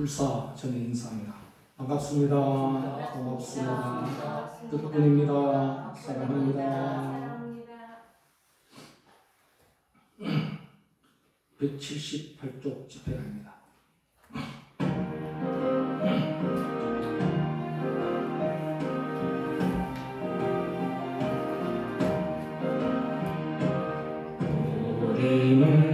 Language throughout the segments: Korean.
불사 전에 인사합니다. 반갑습니다. 반갑습니다. 뜻뿐입니다. 사랑합니다. 178쪽 집회입니다. 우리는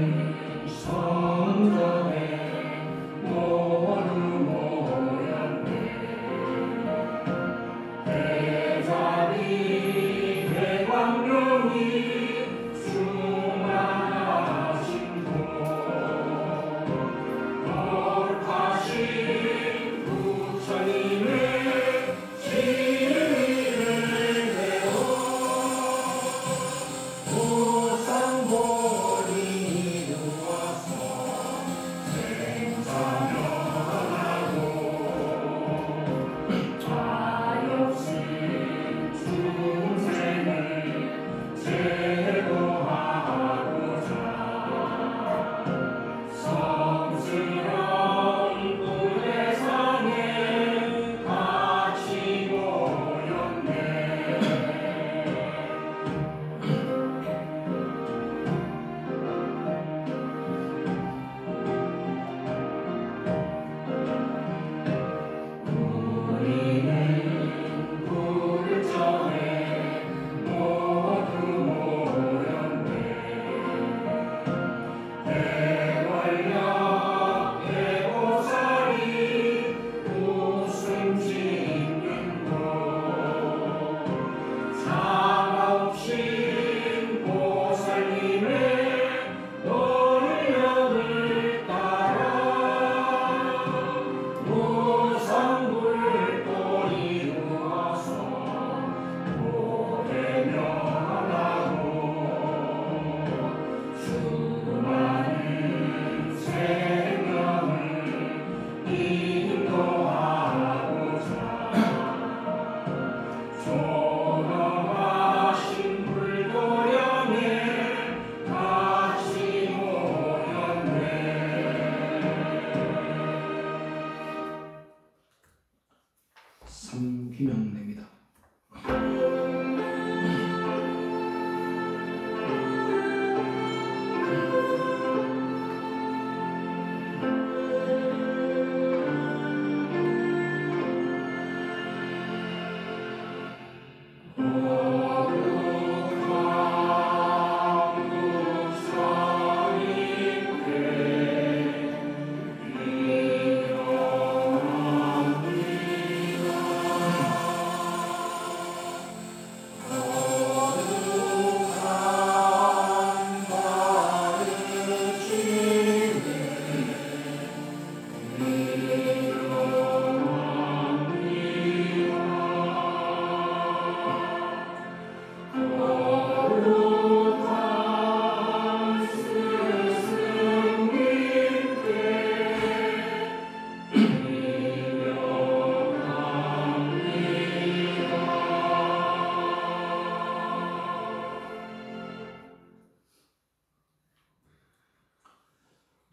삼귀명례입니다.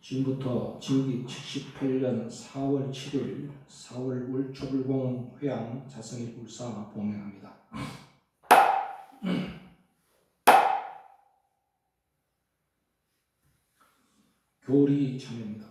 지금부터 진기 78년 4월 7일 4월 울초불공 회양 자성이 불사 봉행합니다. 교리 참여입니다.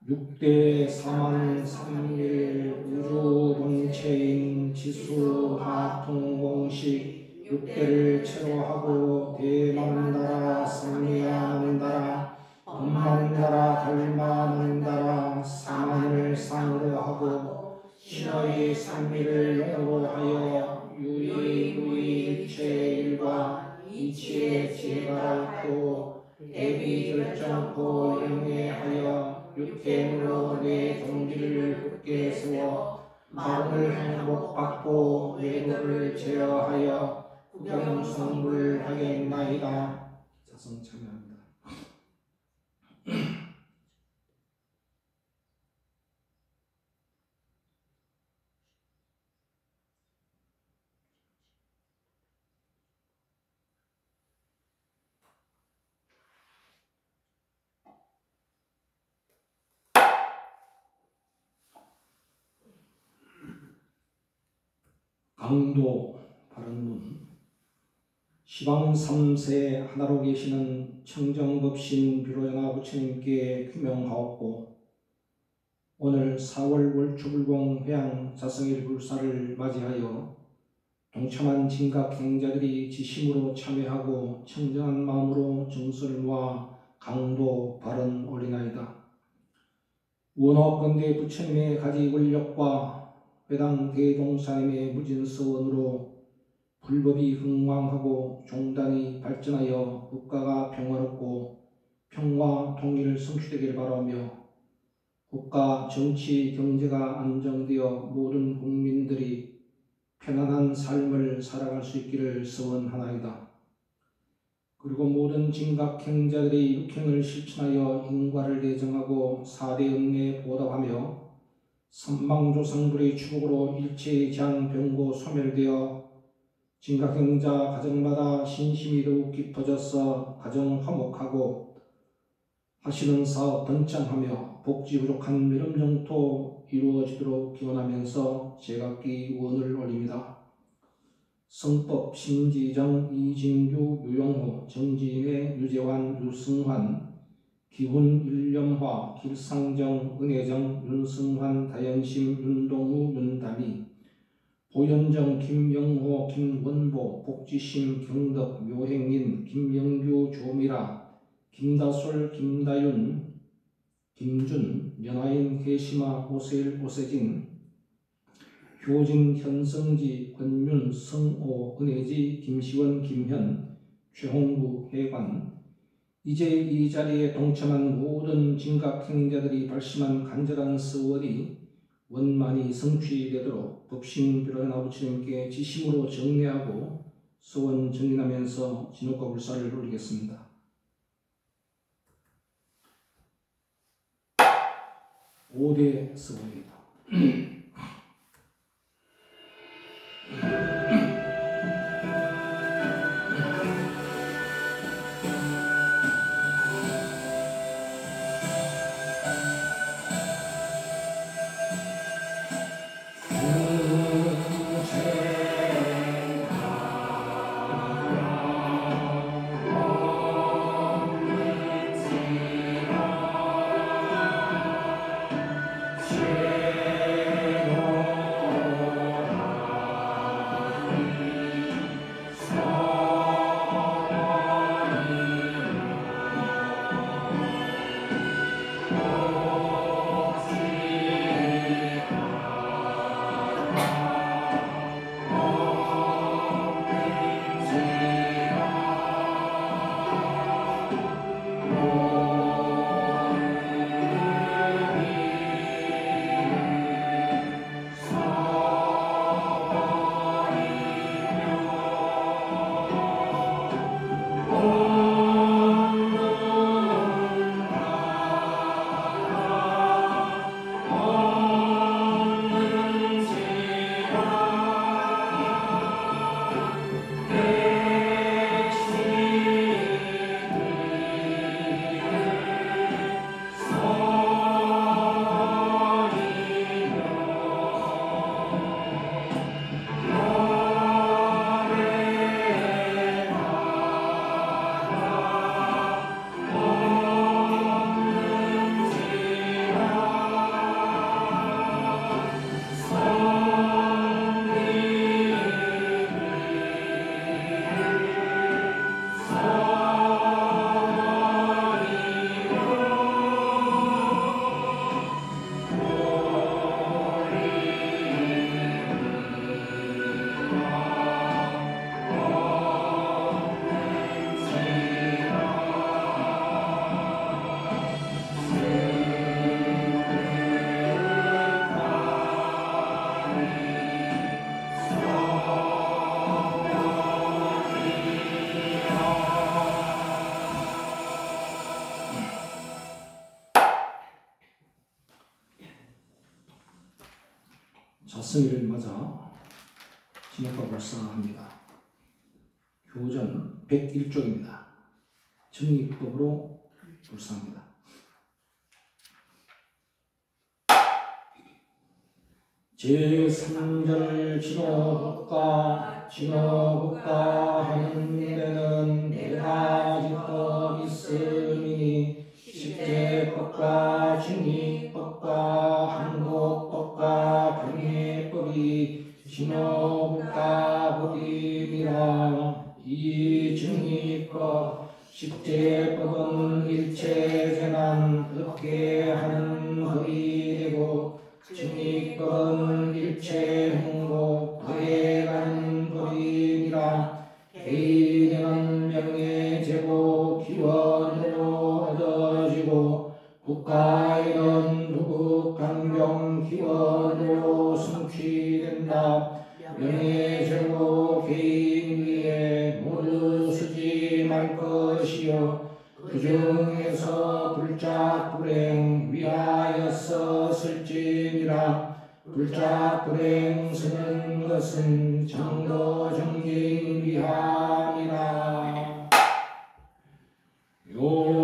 6대 사만 삼일 우주동체인 지수하통공식 6대를 체로하고 대만다라 상미야만다라 돈만다라 달만다라 사만을 상으로 하고 신의 상미를 용으로 하여 유의일체일과 이치의 지혜가 있고 대비 결정코 영예하여 육행으로 내 종기를 굳게 세워 마음을 행복받고 외로를 제어하여 구경성불하겠나이다. 자성 참여합니다. 강도 바른문 시방 3세 하나로 계시는 청정법신 비로자나 부처님께 규명하옵고 오늘 4월 월추불공 회양 자성일 불사를 맞이하여 동참한 진각행자들이 지심으로 참여하고 청정한 마음으로 정수를 모아 강도 바른 올리나이다. 원업건대 부처님의 가지 권력과 회당 대종사님의 무진서원으로 불법이 흥왕하고 종단이 발전하여 국가가 평화롭고 평화 통일 성취되길 바라며 국가 정치 경제가 안정되어 모든 국민들이 편안한 삶을 살아갈 수 있기를 소원하나이다. 그리고 모든 진각행자들이 육행을 실천하여 인과를 대정하고 사대은혜에 보답하며 삼방조상불의 축복으로 일체의 재앙, 병고 소멸되어 진각행자 가정마다 신심이 더욱 깊어져서 가정 화목하고 하시는 사업 번창하며 복지 부족한 미름정토 이루어지도록 기원하면서 제각기 원을 올립니다. 성법 심지정 이진규 유용호 정지인의 유재환 유승환 기훈 일념화 길상정 은혜정 윤승환 다연심 윤동우 윤다미 보현정 김영호 김원보 복지심 경덕 묘행인 김영규 조미라 김다솔 김다윤 김준 연하인 혜시마 오세일 오세진 효진 현성지 권윤 성오 은혜지 김시원 김현 최홍구 해관 이제 이 자리에 동참한 모든 진각행자들이 발심한 간절한 서원이 원만히 성취되도록 법신 비로자나 부처님께 지심으로 정례하고 소원 정인하면서 진옥과 불사를 올리겠습니다. 오대 서원입니다. 자성일을 맞아 진옥과 불사합니다. 교전 101쪽입니다. 정리법으로 불사합니다. 제3절 진호국가 하는 데는 네 가지 법이 있으니 십제법과 징의법과 항복법과 병해법이 진호국가 법이니라. 이 징의법 십제법은 일체재난 없게 하는 법이 되고 징의법은 일체행복 더해가는 법이니라. 개인에는 명예제고 기원으로 얻어지고 국가에는 누국강경 기원으로 성취된다. 명예제고 개인 위에 모두 쓰지 말 것이요 그 중에서 불작불행 위하여서 쓸지니라. 불작불행 쓰는 것은 정도정진 위함이라. 요차대명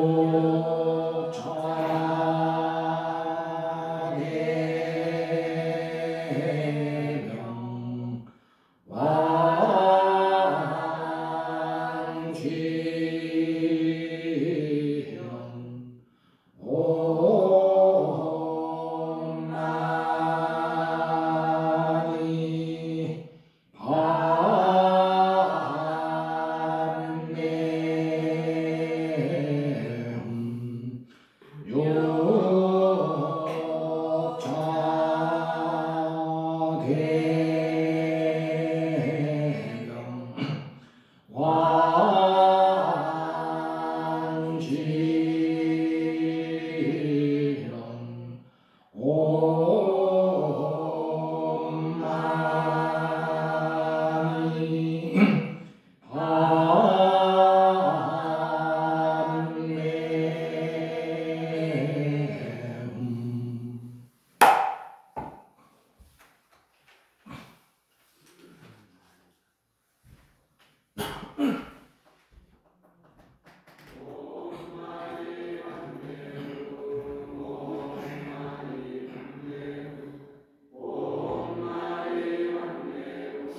왕쥐형 옴마니 밤내음 욕차대명 왕쥐형 옴마니 밤내음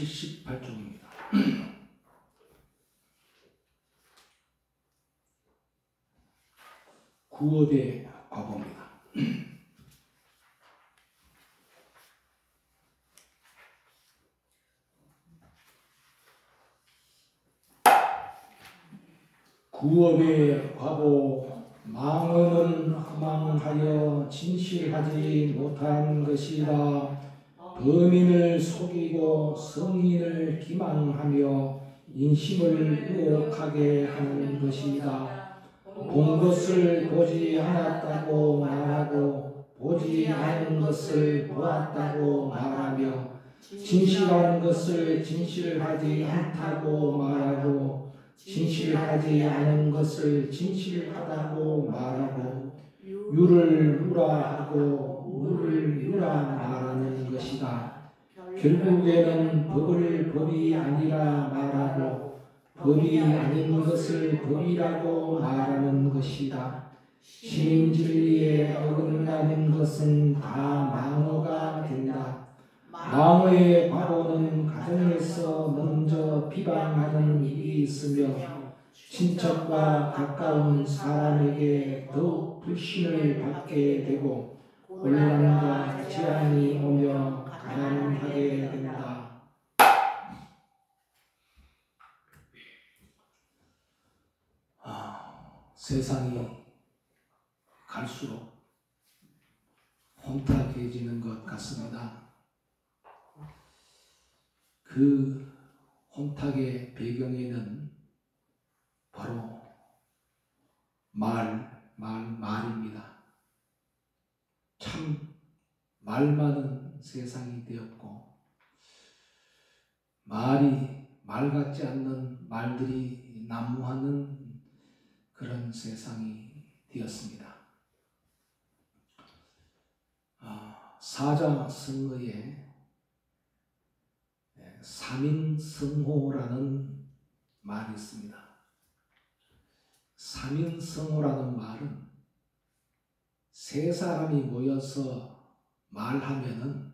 78쪽입니다. 구업의 과보입니다. 구업의 과보. 망언은 허망하여 진실하지 못한 것이다. 범인을 속이고 성인을 기망하며 인심을 의혹하게 하는 것이다. 본 것을 보지 않았다고 말하고 보지 않은 것을 보았다고 말하며 진실한 것을 진실하지 않다고 말하고 진실하지 않은 것을 진실하다고 말하고 유를 유라하고 무를 유라 말하는 것이다. 결국에는 법을 법이 아니라 말하고 법이 아닌 것을 법이라고 말하는 것이다. 신진리에 어긋나는 것은 다 망어가 된다. 망어의 과보는 가정에서 먼저 비방하는 일이 있으며 친척과 가까운 사람에게 더욱 불신을 받게 되고 혼란과 재앙이 오며 가난하게 된다. 세상이 갈수록 혼탁해지는 것 같습니다. 그 혼탁의 배경에는 바로 말입니다. 참 말 많은 세상이 되었고 말 같지 않는 말들이 난무하는 그런 세상이 되었습니다. 사자성어에 삼인성호라는 말이 있습니다. 삼인성호라는 말은 세 사람이 모여서 말하면은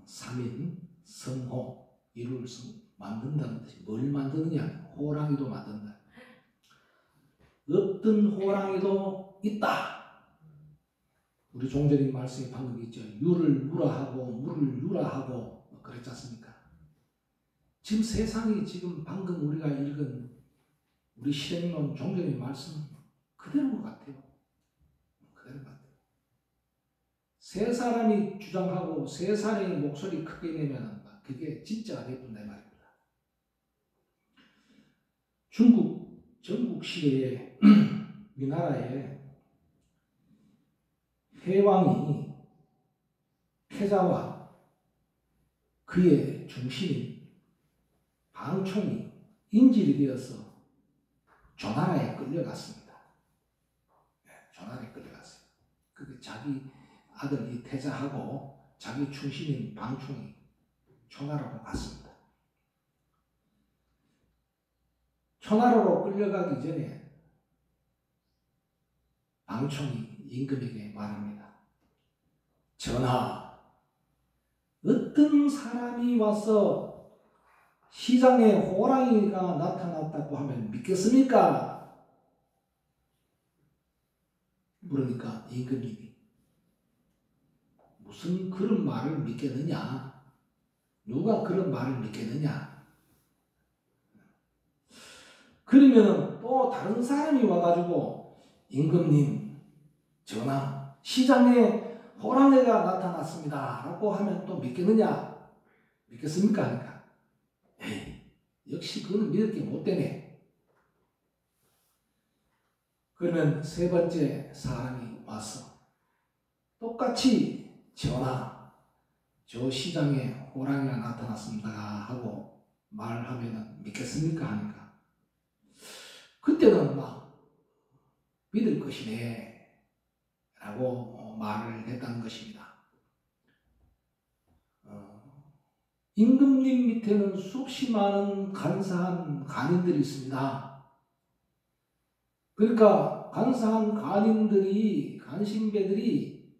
삼인성호 이룰 만든다는 뜻이 뭘 만드느냐? 호랑이도 만든다. 어떤 호랑이도 있다. 우리 종전인 말씀이 방금 있죠. 유를 유라하고 무를 유라하고 그랬지 않습니까? 지금 세상이 지금 방금 우리가 읽은 우리 실행론 종전의 말씀은 그대로인 것 같아요. 그대로인 것 같아요. 세 사람이 주장하고 세 사람의 목소리 크게 내면 그게 진짜가 되어본다 말입니다. 중국 전국 시대에 우리나라에 회왕이 태자와 그의 중심인 방총이 인질이 되어서 조나라에 끌려갔습니다. 조나라에 끌려갔어요. 그게 자기 아들 이 태자하고 자기 중심인 방총이 초나라로 갔습니다. 초나라로 끌려가기 전에 방총이 임금에게 말합니다. 전하, 어떤 사람이 와서 시장에 호랑이가 나타났다고 하면 믿겠습니까? 그러니까 임금님이 무슨 그런 말을 믿겠느냐? 누가 그런 말을 믿겠느냐? 그러면 또 다른 사람이 와가지고 임금님, 전하, 시장에 호랑이가 나타났습니다 라고 하면 또 믿겠느냐? 믿겠습니까? 하니까 에이, 역시 그거는 믿을 게 못 되네. 그러면 세 번째 사람이 와서 똑같이 전하, 저 시장에 호랑이가 나타났습니다 하고 말하면 믿겠습니까? 하니까 그때는 막 믿을 것이네 라고 말을 했다는 것입니다. 임금님 밑에는 수없이 많은 간사한 간인들이 있습니다. 그러니까 간사한 간인들이, 간신배들이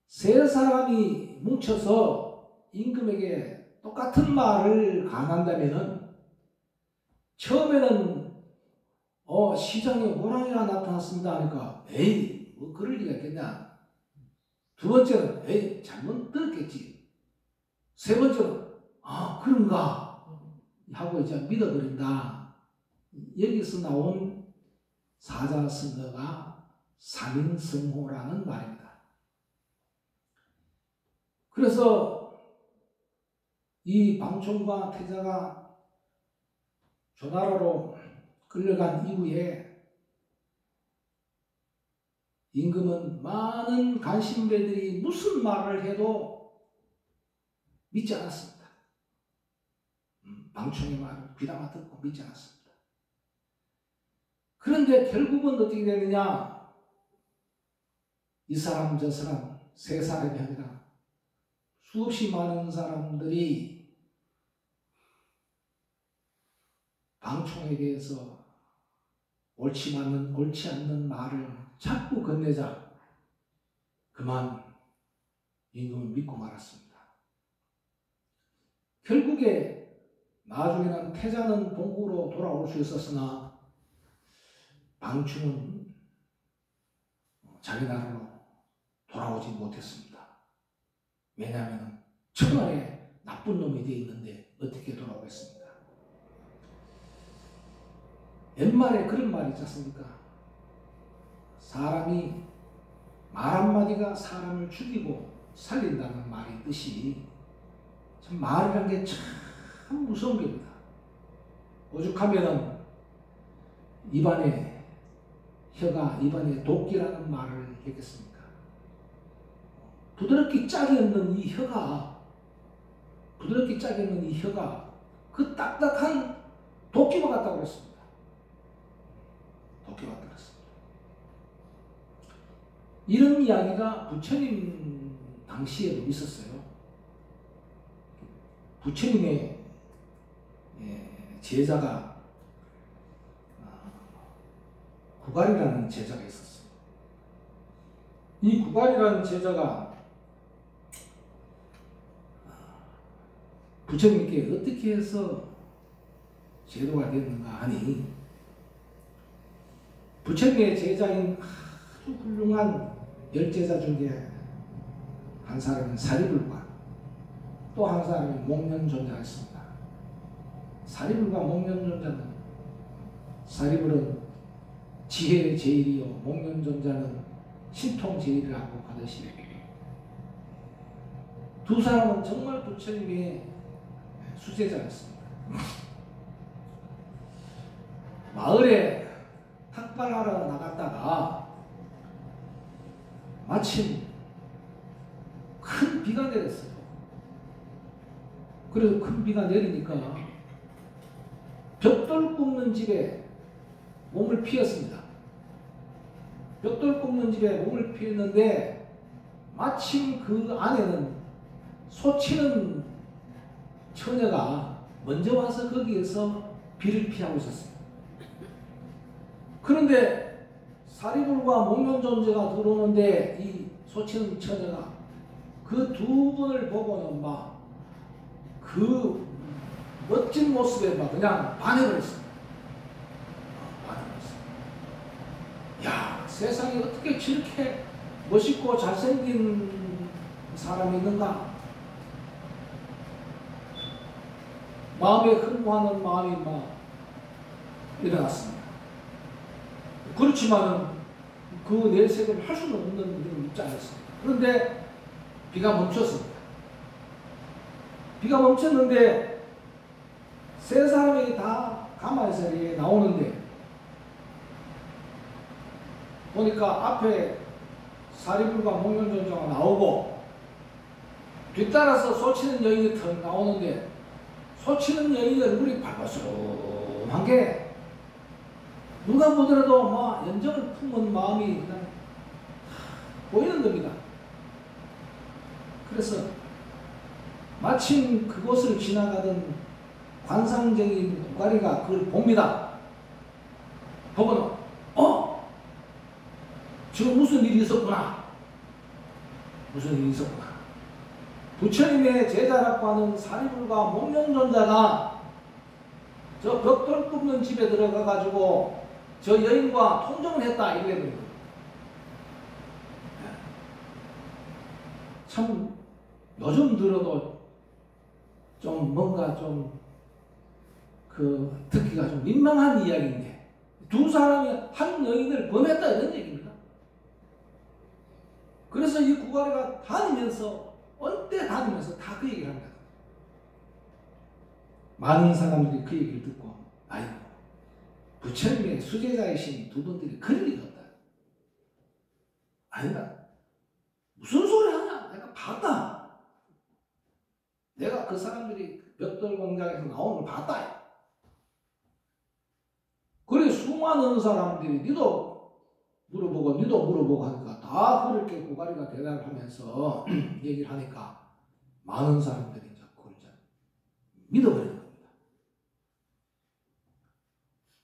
세 사람이 뭉쳐서 임금에게 똑같은 말을 강한다면은 처음에는 시장에 호랑이가 나타났습니다 하니까 에이 뭐 그럴 리가 있겠냐. 두 번째는 에이 잘못 들었겠지. 세 번째는 아 그런가 하고 이제 믿어버린다. 여기서 나온 사자성어가 삼인성호라는 말입니다. 그래서 이 방총과 태자가 조나라로 끌려간 이후에 임금은 많은 간신배들이 무슨 말을 해도 믿지 않았습니다. 방총의 말을 귀담아 듣고 믿지 않았습니다. 그런데 결국은 어떻게 되느냐? 이 사람 저 사람 세 사람이 아니라 수없이 많은 사람들이 방총에 대해서 옳지 않는 말을 자꾸 건네자 그만 임금은 믿고 말았습니다. 결국에 나중에는 태자는 본국으로 돌아올 수 있었으나 방충은 자기 나라로 돌아오지 못했습니다. 왜냐하면 천하에 나쁜 놈이 되어 있는데 어떻게 돌아오겠습니까? 옛말에 그런 말이 있지 않습니까? 사람이 말 한마디가 사람을 죽이고 살린다는 말이 있듯이 참 말이란 게 참 무서운 겁니다. 오죽하면 입안에 혀가 입안에 도끼라는 말을 했겠습니까? 부드럽게 짝이 없는 이 혀가 그 딱딱한 도끼와 같다고 그랬습니다. 도끼와 같다고 그랬습니다. 이런 이야기가 부처님 당시에도 있었어요. 부처님의 제자가 구갈이라는 제자가 있었어요. 이 구갈이라는 제자가 부처님께 어떻게 해서 제도가 됐는가 하니 부처님의 제자인 아주 훌륭한 열제자 중에 한 사람은 사리불과 또 한 사람이 목련존자가 있습니다. 사리불과 목련존자는 사리불은 지혜의 제일이요 목련존자는 신통제일이라고 하듯이 두 사람은 정말 부처님의 수제자였습니다. 마을에 탁발하러 나갔다가 마침 큰 비가 내렸어요. 그래서 큰 비가 내리니까 벽돌 굽는 집에 몸을 피했습니다. 벽돌 굽는 집에 몸을 피했는데 마침 그 안에는 소치는 처녀가 먼저 와서 거기에서 비를 피하고 있었어요. 그런데 사리불과 목련존자가 들어오는데 이 소치는 처녀가 그 두 분을 보고는 막 그 멋진 모습에 막 그냥 반해버렸습니다. 야, 세상에 어떻게 저렇게 멋있고 잘생긴 사람이 있는가? 마음에 흥분하는 마음이 막 일어났습니다. 그렇지만은 그 내색을 할 수는 없는 그런 입장이었습니다. 그런데 비가 멈췄습니다. 비가 멈췄는데 세 사람이 다 가마에서 나오는데 보니까 앞에 사리불과 목련존자가 나오고 뒤따라서 소치는 여인이 턱 나오는데 소치는 여인의 얼굴이 발바스름한 게 누가 보더라도 막 연정을 품은 마음이 그냥 보이는 겁니다. 그래서 마침 그곳을 지나가던 관상적인 구갈이가 그걸 봅니다. 보고는 지금 무슨 일이 있었구나. 무슨 일이 있었구나. 부처님의 제자라고 하는 사리불과 목련존자가 저 벽돌 굽는 집에 들어가 가지고 저 여인과 통정을 했다 이래 되는 거예요. 참 요즘 들어도 좀 뭔가 좀 듣기가 좀 민망한 이야기인데 두 사람이 한 여인을 범했다 이런 얘기입니다. 그래서 이 구가리가 다니면서 언뜻 다니면서 다 그 얘기를 합니다. 많은 사람들이 그 얘기를 듣고 아이고 부처님의 수제자이신 두 분들이 그럴 리가 없다. 아니다. 무슨 소리 하냐? 내가 봤다. 내가 그 사람들이 벽돌 공장에서 나오는 걸 봤다. 그래 수많은 사람들이 니도 물어보고 하니까 다 그렇게 구가리가 대답을 하면서 얘기를 하니까 많은 사람들이 이제 그걸 이제 믿어버리는 겁니다.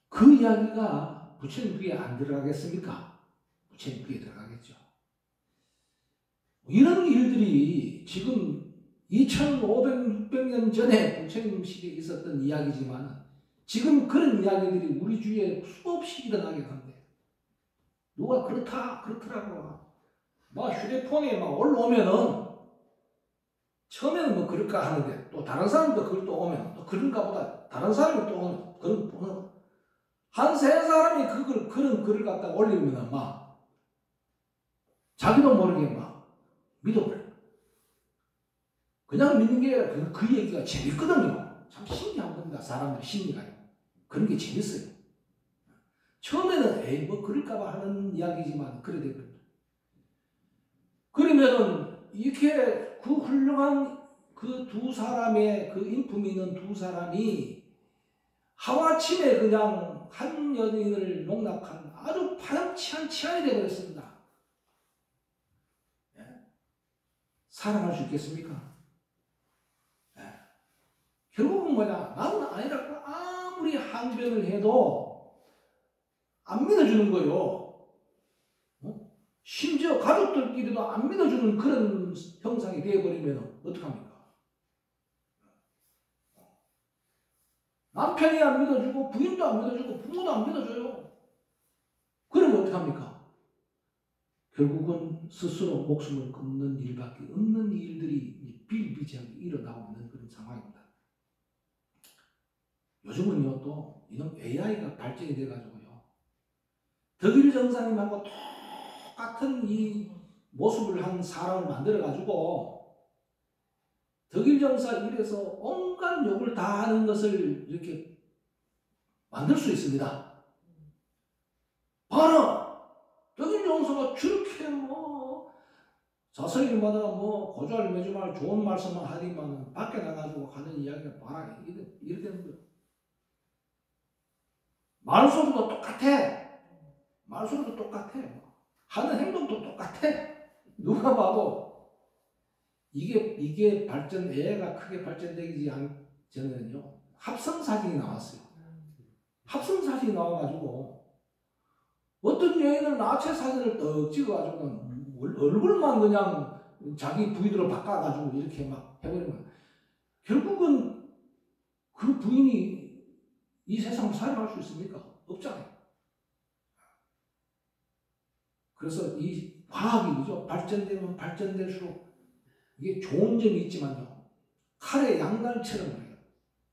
그 이야기가 부처님 귀에 안 들어가겠습니까? 부처님 귀에 들어가겠죠. 이런 일들이 지금 2500, 600년 전에 부처님 시대에 있었던 이야기지만 지금 그런 이야기들이 우리 주위에 수없이 일어나게 한대. 누가 그렇더라고. 막 휴대폰에 막 올라오면은 처음에는 뭐 그럴까 하는데 또 다른 사람도 그걸 또 오면 또 그런가 보다 다른 사람이 또 오면 그런 보는 한 세 사람이 그런 글을 갖다가 올리면 막 자기도 모르게 막 믿어버려. 그냥 믿는 게 아니라 그 얘기가 재밌거든요. 참 신기한 겁니다. 사람들의 심리가요. 그런 게 재밌어요. 처음에는 에이 뭐 그럴까봐 하는 이야기지만 그래 되거든요. 그러면은 이렇게 그 훌륭한 그 두 사람의 그 인품이 있는 두 사람이 하루아침에 그냥 한 연인을 농락한 아주 파렴치한 치안이 되어버렸습니다. 예? 사랑할 수 있겠습니까? 예. 결국은 뭐냐? 나는 아니라고 아무리 항변을 해도 안 믿어주는 거예요. 심지어 가족들끼리도 안 믿어주는 그런 형상이 되어버리면 어떡합니까? 남편이 안 믿어주고 부인도 안 믿어주고 부모도 안 믿어줘요. 그러면 어떡합니까? 결국은 스스로 목숨을 끊는 일밖에 없는 일들이 비일비재하게 일어나고 있는 그런 상황입니다. 요즘은요 또 이런 AI가 발전이 돼가지고요 덕일 정사님하고 똑같은 이 모습을 한 사람을 만들어가지고 덕일 정사 일에서 온갖 욕을 다 하는 것을 이렇게 만들 수 있습니다. 봐라! 덕일 정사가 저렇게 뭐 자서일마다 뭐 고조할 매주말 좋은 말씀만 하지만 밖에 나가지고 하는 이야기가 봐라 이렇게 되는 거예요. 말소리도 똑같아. 말소리도 똑같아. 하는 행동도 똑같아. 누가 봐도 이게 발전, AI가 크게 발전되기 전에는요, 합성사진이 나왔어요. 합성사진이 나와가지고, 어떤 여인은 나체 사진을 떡 찍어가지고, 얼굴만 그냥 자기 부인으로 바꿔가지고 이렇게 막 해버리면, 결국은 그 부인이 이 세상을 살아갈 수 있습니까? 없잖아요. 그래서 이 과학이 그죠? 발전되면 발전될수록 이게 좋은 점이 있지만요. 칼의 양날처럼 그래요.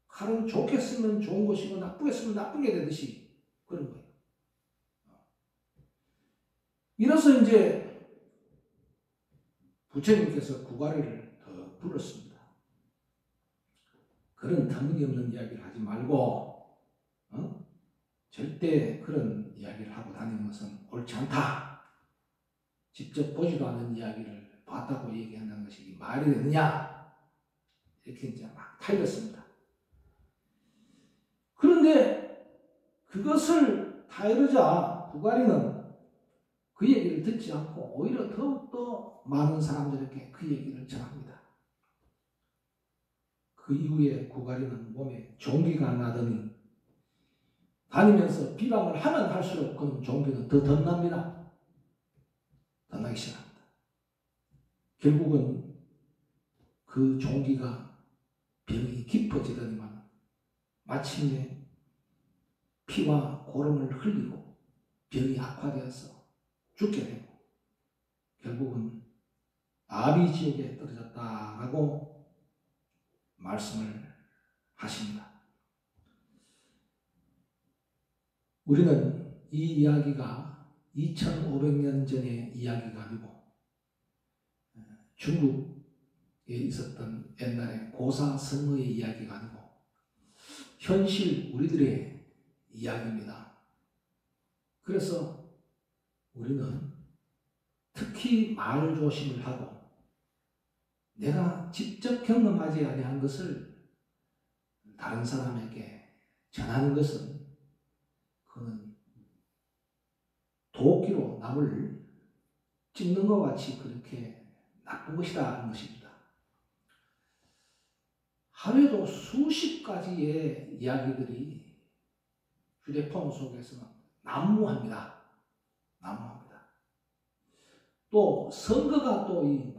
칼은 좋게 쓰면 좋은 것이고 나쁘게 쓰면 나쁘게 되듯이 그런 거예요. 이래서 이제 부처님께서 구가리를 더 불렀습니다. 그런 터무니없는 이야기를 하지 말고 절대 그런 이야기를 하고 다니는 것은 옳지 않다. 직접 보지도 않은 이야기를 봤다고 얘기한다는 것이 말이 되느냐? 이렇게 이제 막 타이렸습니다. 그런데 그것을 타이르자 구가리는 그 얘기를 듣지 않고 오히려 더욱더 많은 사람들에게 그 얘기를 전합니다. 그 이후에 구가리는 몸에 종기가 나더니 다니면서 비방을 하면 할수록 그는 종기는 더 덧납니다. 덧나기 시작합니다. 결국은 그 종기가 병이 깊어지더니만 마침내 피와 고름을 흘리고 병이 악화되어서 죽게 되고 결국은 아비지옥에 떨어졌다라고 말씀을 하십니다. 우리는 이 이야기가 2500년 전의 이야기가 아니고 중국에 있었던 옛날의 고사성어의 이야기가 아니고 현실 우리들의 이야기입니다. 그래서 우리는 특히 말조심을 하고 내가 직접 경험하지 아니한 것을 다른 사람에게 전하는 것은 그는 도끼로 남을 찍는 것 같이 그렇게 나쁜 것이다 하는 것입니다. 하루에도 수십 가지의 이야기들이 휴대폰 속에서 난무합니다. 또 선거가 또 이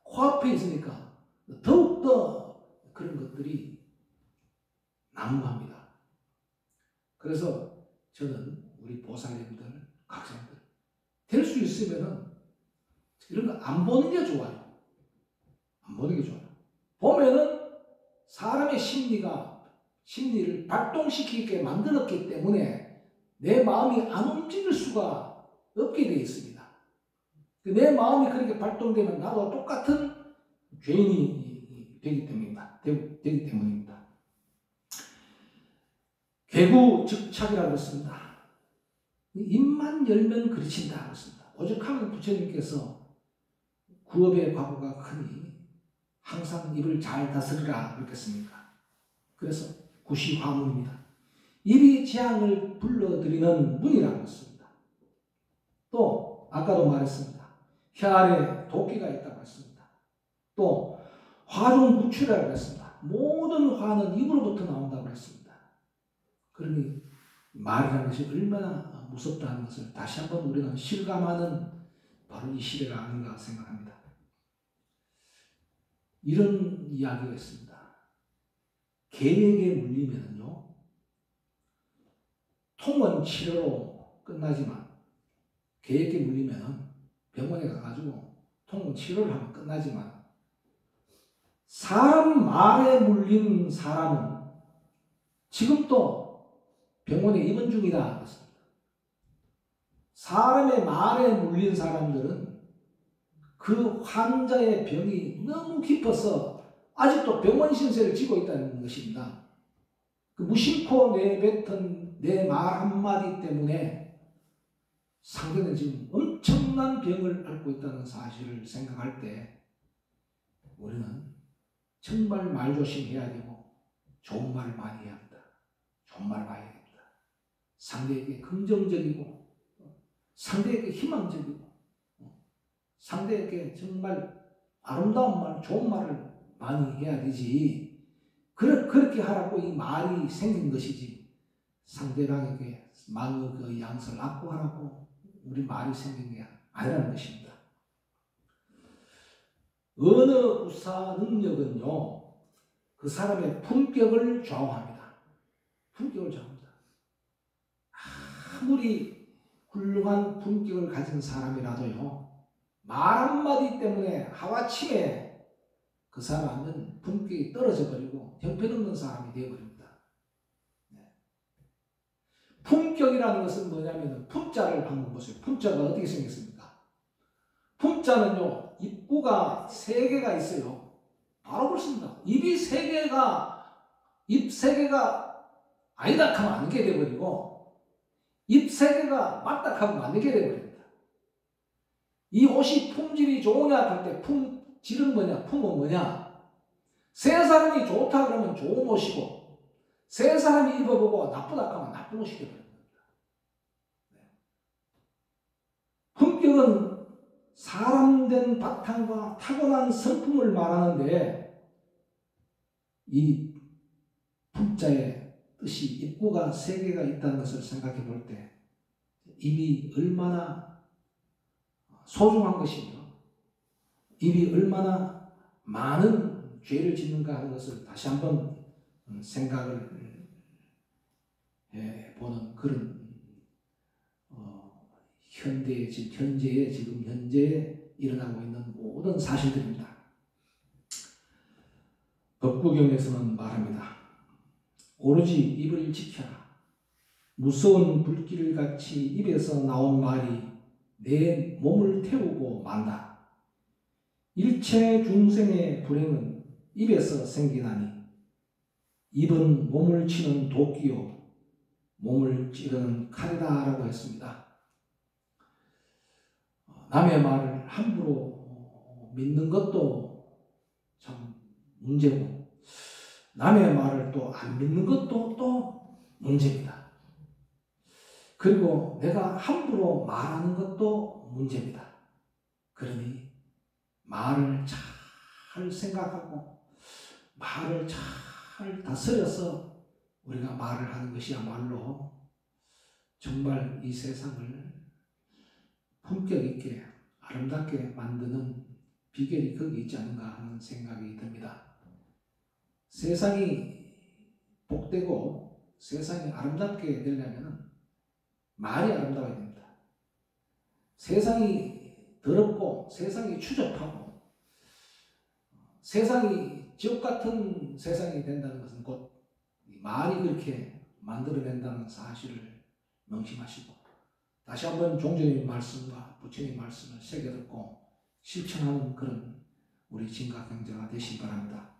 코앞에 있으니까 더욱더 그런 것들이 난무합니다. 그래서 저는 우리 보살님들, 각성들 될 수 있으면은 이런 거 안 보는 게 좋아요. 안 보는 게 좋아요. 보면은 사람의 심리를 발동시키게 만들었기 때문에 내 마음이 안 움직일 수가 없게 되어 있습니다. 내 마음이 그렇게 발동되면 나도 똑같은 죄인이 되기 때문입니다. 개구즉착이라고 했습니다. 입만 열면 그르친다 그랬습니다. 오죽하면 부처님께서 구업의 과거가 크니 항상 입을 잘 다스리라 그랬겠습니까? 그래서 구시화문입니다. 입이 재앙을 불러들이는 문이라고 했습니다. 또 아까도 말했습니다. 혀 아래 도끼가 있다고 했습니다. 또 화종구출이라고 했습니다. 모든 화는 입으로부터 나온다고 했습니다. 그러니 말이라는 것이 얼마나 무섭다는 것을 다시 한번 우리는 실감하는 바로 이 시대가 아닌가 생각합니다. 이런 이야기가 있습니다. 개에게 물리면요, 통원 치료로 끝나지만 개에게 물리면 병원에 가가지고 통원 치료를 하면 끝나지만 사람 말에 물린 사람은 지금도 병원에 입원 중이다 그랬습니다. 사람의 말에 물린 사람들은 그 환자의 병이 너무 깊어서 아직도 병원 신세를 지고 있다는 것입니다. 그 무심코 내뱉은 내 말 한마디 때문에 상대는 지금 엄청난 병을 앓고 있다는 사실을 생각할 때 우리는 정말 말조심해야 되고 좋은 말을 많이 해야 합니다. 좋은 말을 많이 해야 합니다. 상대에게 긍정적이고 상대에게 희망적이고 상대에게 정말 아름다운 말, 좋은 말을 많이 해야 되지. 그렇게 하라고 이 말이 생긴 것이지. 상대방에게 마음의 그 양설 악보하라고 우리 말이 생긴 게 아니라는 것입니다. 언어 구사 능력은요, 그 사람의 품격을 좌우합니다. 품격을 좌우합니다. 아무리 훌륭한 품격을 가진 사람이라도요, 말 한마디 때문에 하루아침에 그 사람은 품격이 떨어져 버리고 형편없는 사람이 되어버립니다. 품격이라는 것은 뭐냐면 품자를 한번 보세요. 품자가 어떻게 생겼습니까? 품자는요, 입구가 3개가 있어요. 바로 그렇습니다. 입 3개가 아니다 하면 아니게 되어버리고 입 3개가 맞다 하면 아니게 되어버립니다. 이 옷이 품질이 좋으냐 할 때 품질은 뭐냐? 품은 뭐냐? 세 사람이 좋다 그러면 좋은 옷이고 세 사람이 입어보고 나쁘다 하면 나쁜 옷이 되어버립니다. 품격은 사람된 바탕과 타고난 성품을 말하는데 이 품자의 뜻이 입구가 3개가 있다는 것을 생각해 볼 때 입이 얼마나 소중한 것이며 입이 얼마나 많은 죄를 짓는가 하는 것을 다시 한번 생각을 해보는 그런 현재에 지금 현재에 일어나고 있는 모든 사실들입니다. 법구경에서는 말합니다. 오로지 입을 지켜라. 무서운 불길같이 입에서 나온 말이 내 몸을 태우고 만다. 일체 중생의 불행은 입에서 생기나니 입은 몸을 치는 도끼요 몸을 찌르는 칼이다 라고 했습니다. 남의 말을 함부로 믿는 것도 참 문제고 남의 말을 또 안 믿는 것도 또 문제입니다. 그리고 내가 함부로 말하는 것도 문제입니다. 그러니 말을 잘 생각하고 말을 잘 다스려서 우리가 말을 하는 것이야말로 정말 이 세상을 품격 있게 아름답게 만드는 비결이 거기 있지 않은가 하는 생각이 듭니다. 세상이 복되고 세상이 아름답게 되려면 말이 아름다워야 됩니다. 세상이 더럽고 세상이 추접하고 세상이 지옥 같은 세상이 된다는 것은 곧 말이 그렇게 만들어낸다는 사실을 명심하시고 다시 한번 종교의 말씀과 부처의 말씀을 새겨듣고 실천하는 그런 우리 진가 경제가 되시기 바랍니다.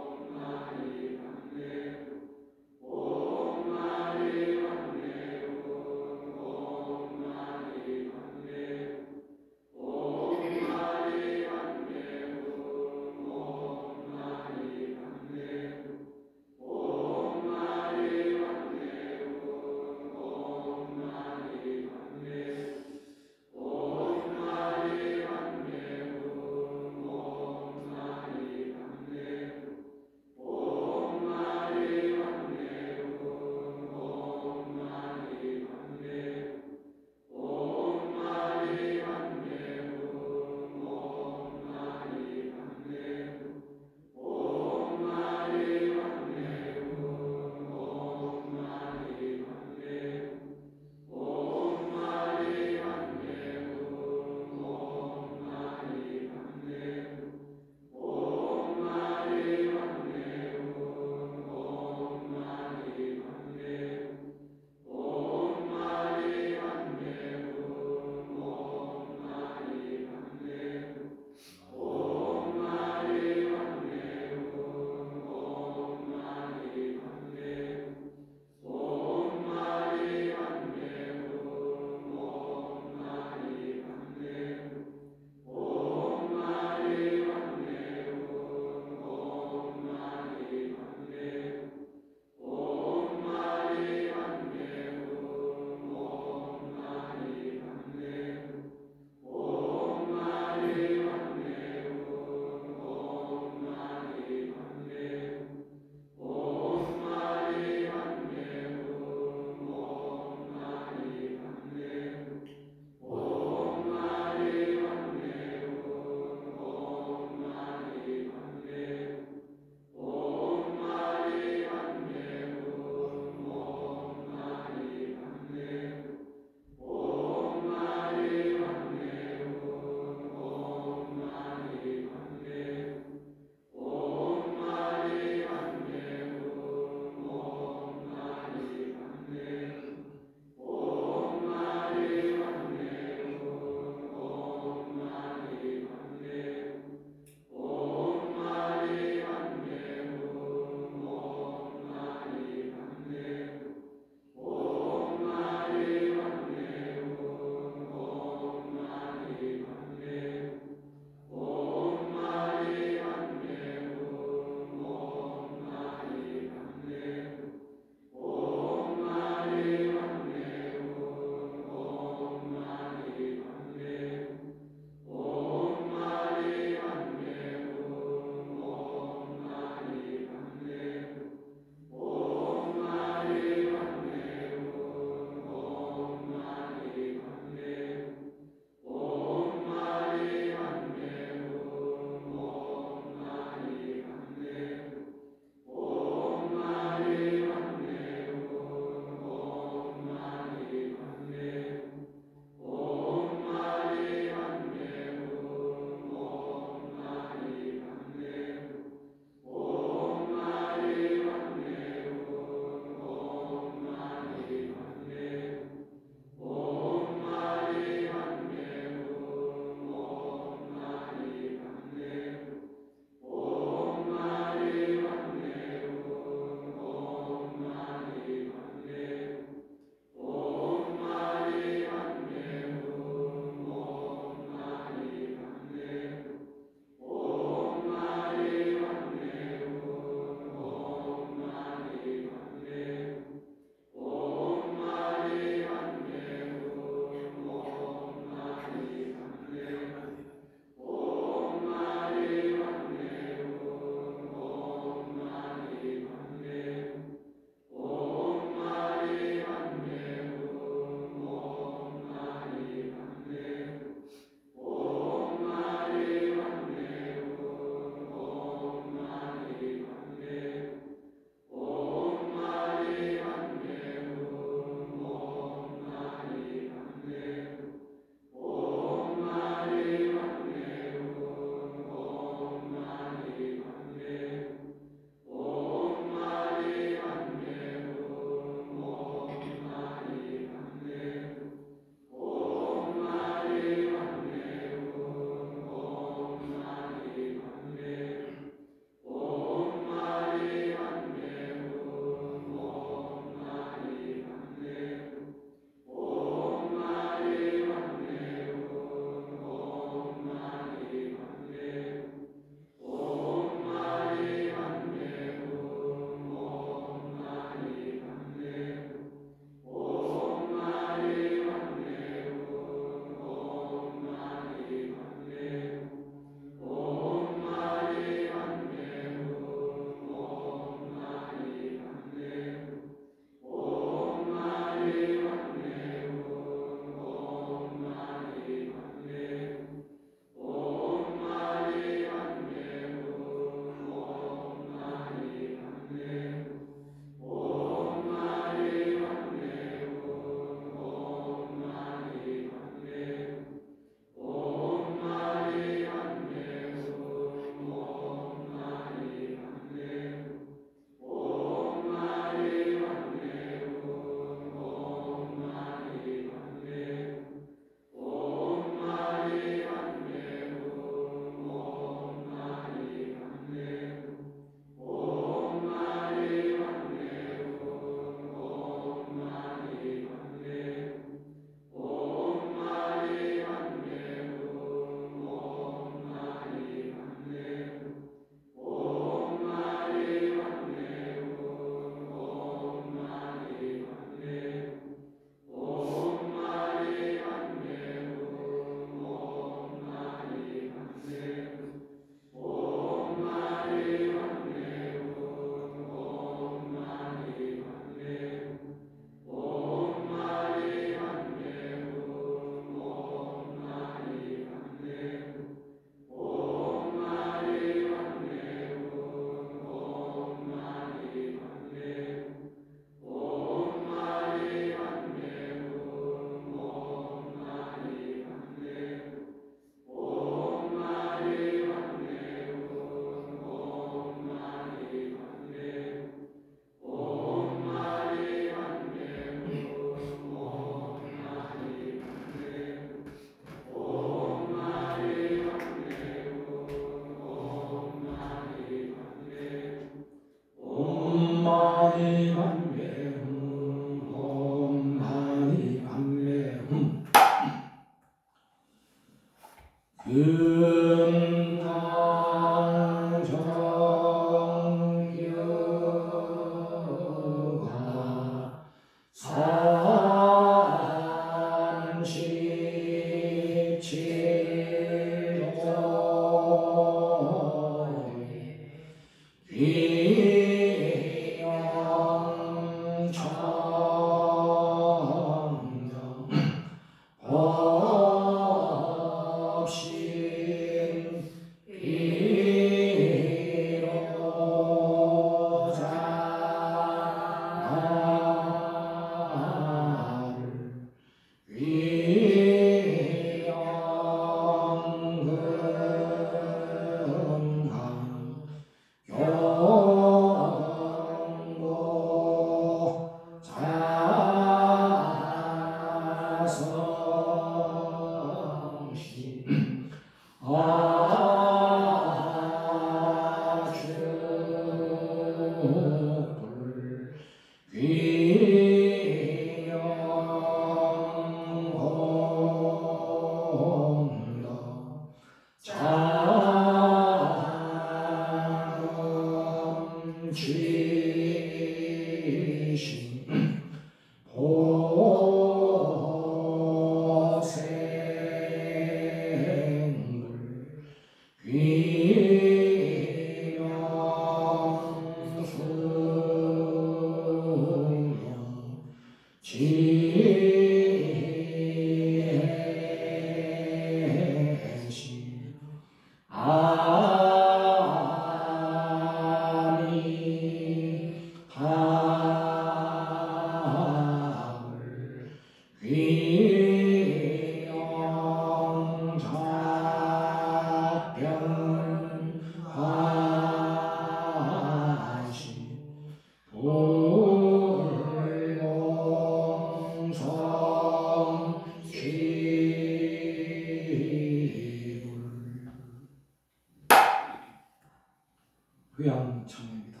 회양청입니다.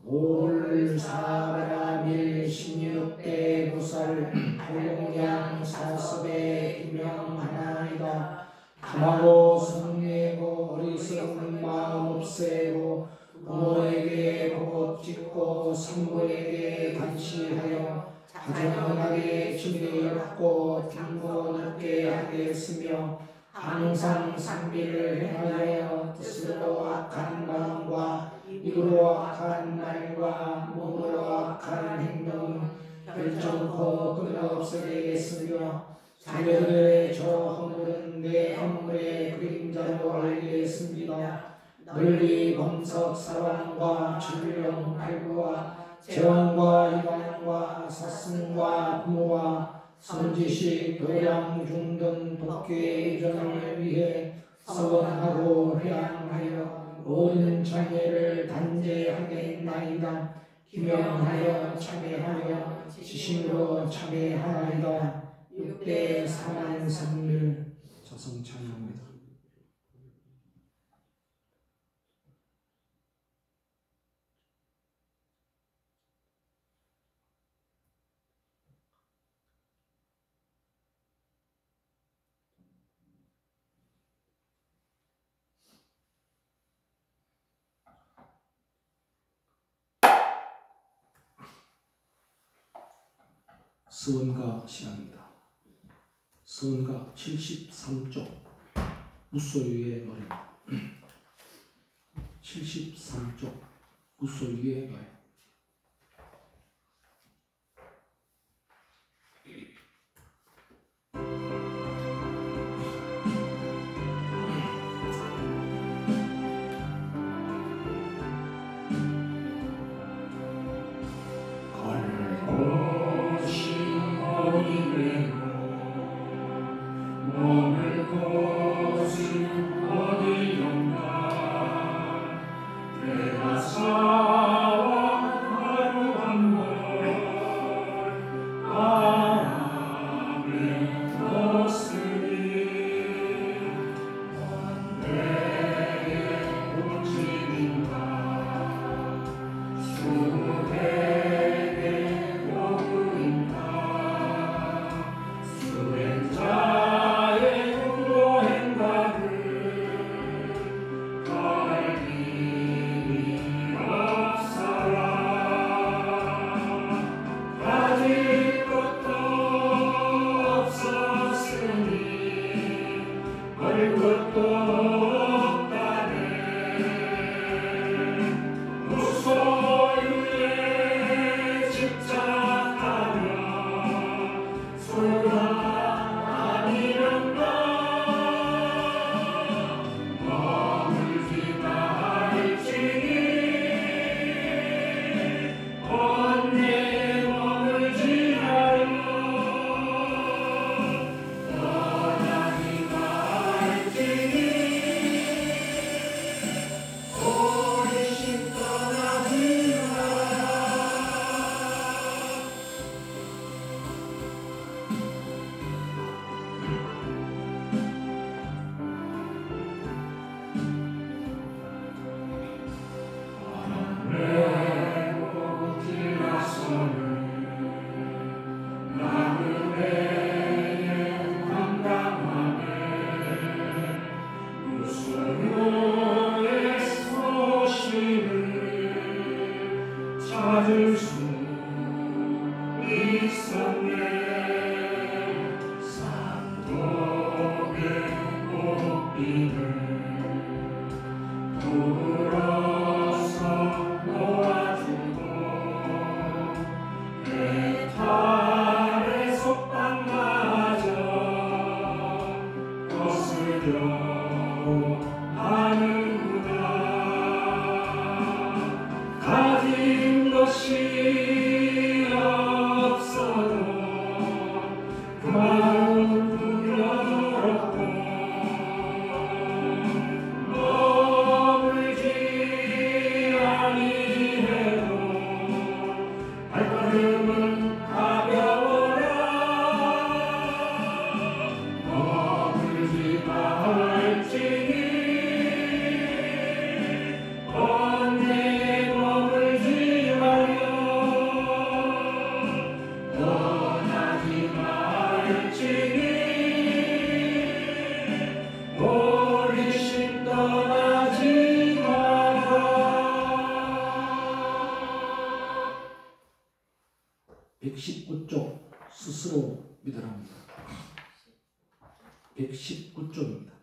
올 사람일 16대 보살 팔공양 사섭의 기명하나이다. 탐하고 성내고 어리석은 마음 없애고 부모에게 보복짓고 성부에게 간시하여 가정하게 지혜롭고 탐구 높게 하겠으며 항상 상비를 행하여 뜻으로 악한 마음과 입으로 악한 말과 몸으로 악한 행동은 결정코 끊어없애겠으며 자녀들의 저 허물은 내 허물의 그림자로 알겠습니다. 널리 범석 사왕과 천령 발부와 재왕과 이방과 사승과 부모와 선지식 교양 중등 독계 유전을 위해 서원하고 회양하여 모든 장애를 단죄하겠나이다. 기명하여 참회하여 지심으로 참회하나이다. 6대 사만성밀 저성찬양입니다. 서원가 시간입니다. 서원가 73쪽 무소유의 노래 73쪽 무소유의 노래 내가 사와 찾을 수 있었네. 산독의 꽃비를 불어서 놓아주고 해탈의 속박마저 거스려고 하는구나. 가진 것이 없어도 그 마음 풍요롭고 머물지 아니해도 발걸음은 가벼워라. 머물지 말지니 언제에 머물지 말며 떠나지 말지니 오리심 떠나지 마라. 119쪽 스스로 믿으랍니다. 119쪽입니다.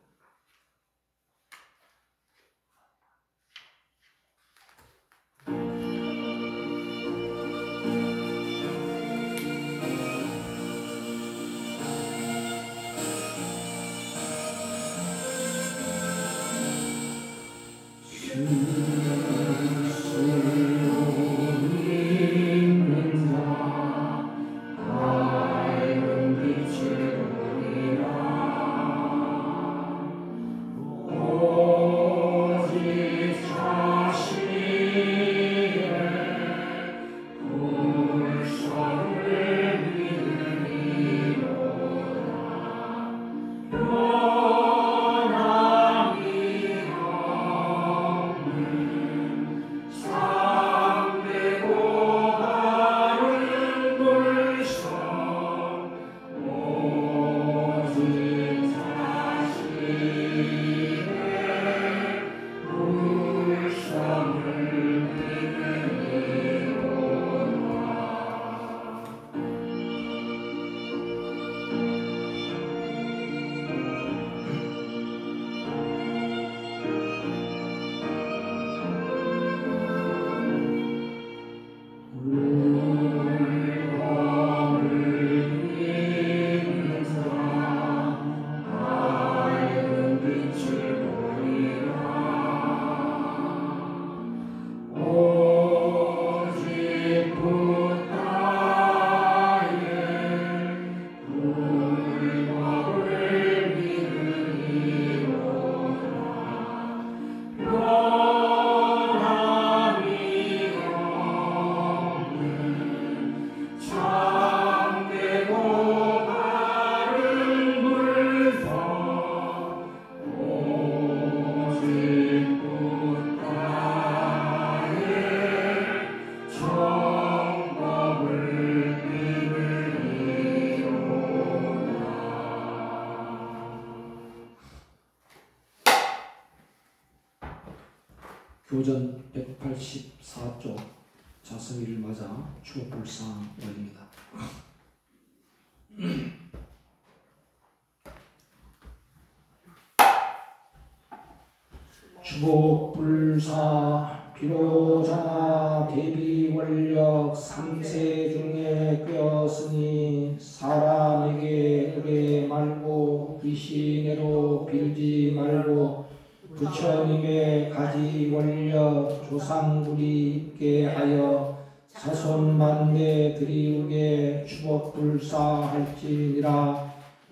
교전 184쪽 자성이를 맞아 추억불상 올립니다. 추복불사 비로자나 대비원력 3세 중에 꿰었으니 사람에게 의뢰 말고 귀신으로 빌지 말고 부처님의 가지 원력 조상불이 있게 하여 자손 만대 드리우게 추복불사할지니라.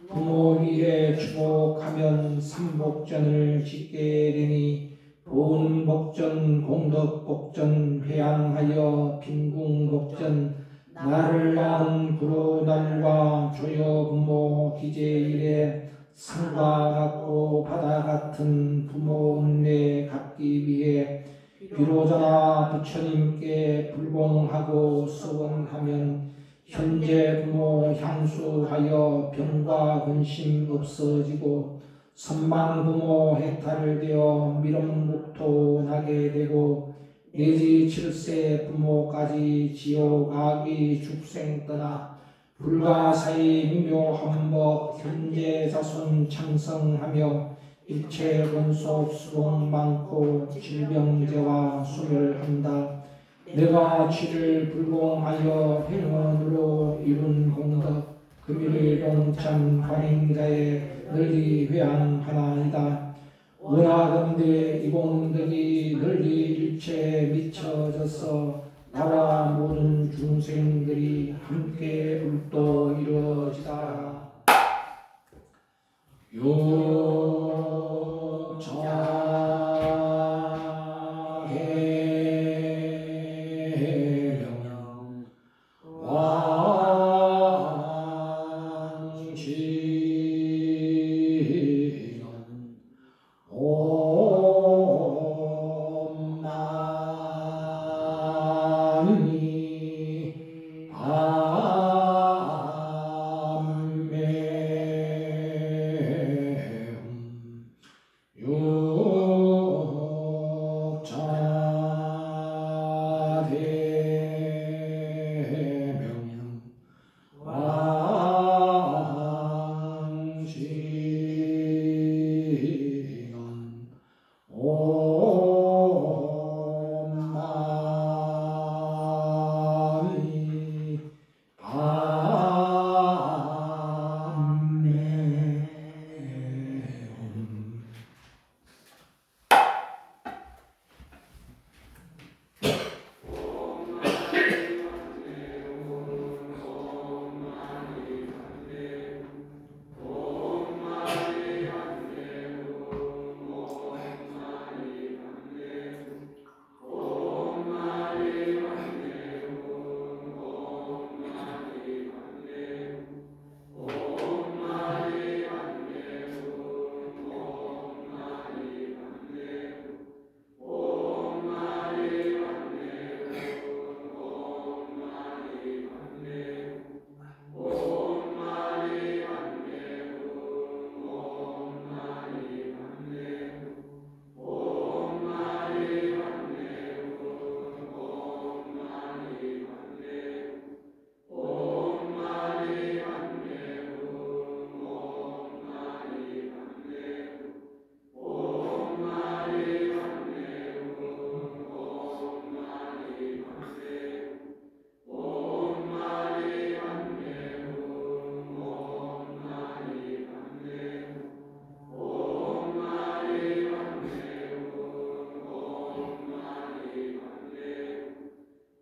부모 일에 추복하면 삼복전을 짓게 되니 보은복전, 공덕복전, 회양하여 빈궁복전, 나를 낳은 부로날과 조여부모 기재일에 산과 같고 바다 같은 부모 은혜 갚기 위해 비로자나 부처님께 불공하고 서원하면 현재 부모 향수하여 병과 근심 없어지고 선망 부모 해탈되어 미륵목토 나게 되고 내지 7세 부모까지 지옥 악이 죽생 떠나 불가사의 미묘한 법 현재 자손 창성하며 일체 원속 수동 많고 질병제와 소멸한다. 내가 지를 불공하여 행원으로 이룬 공덕 금일 동참 관행자에 널리 회항하나이다. 원하건대 이 공덕이 널리 일체에 미쳐져서 나와 모든 중생들이 함께 불도 이루어지다. 요자해명 왕시는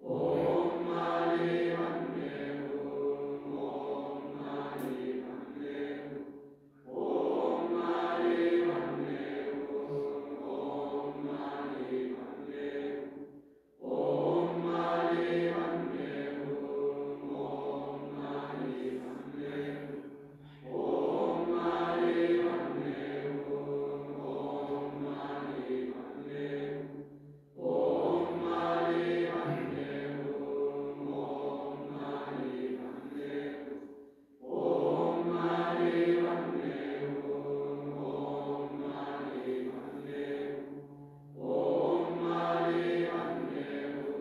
옴마니 육자대명 왕시는 옴마니 밤매옴.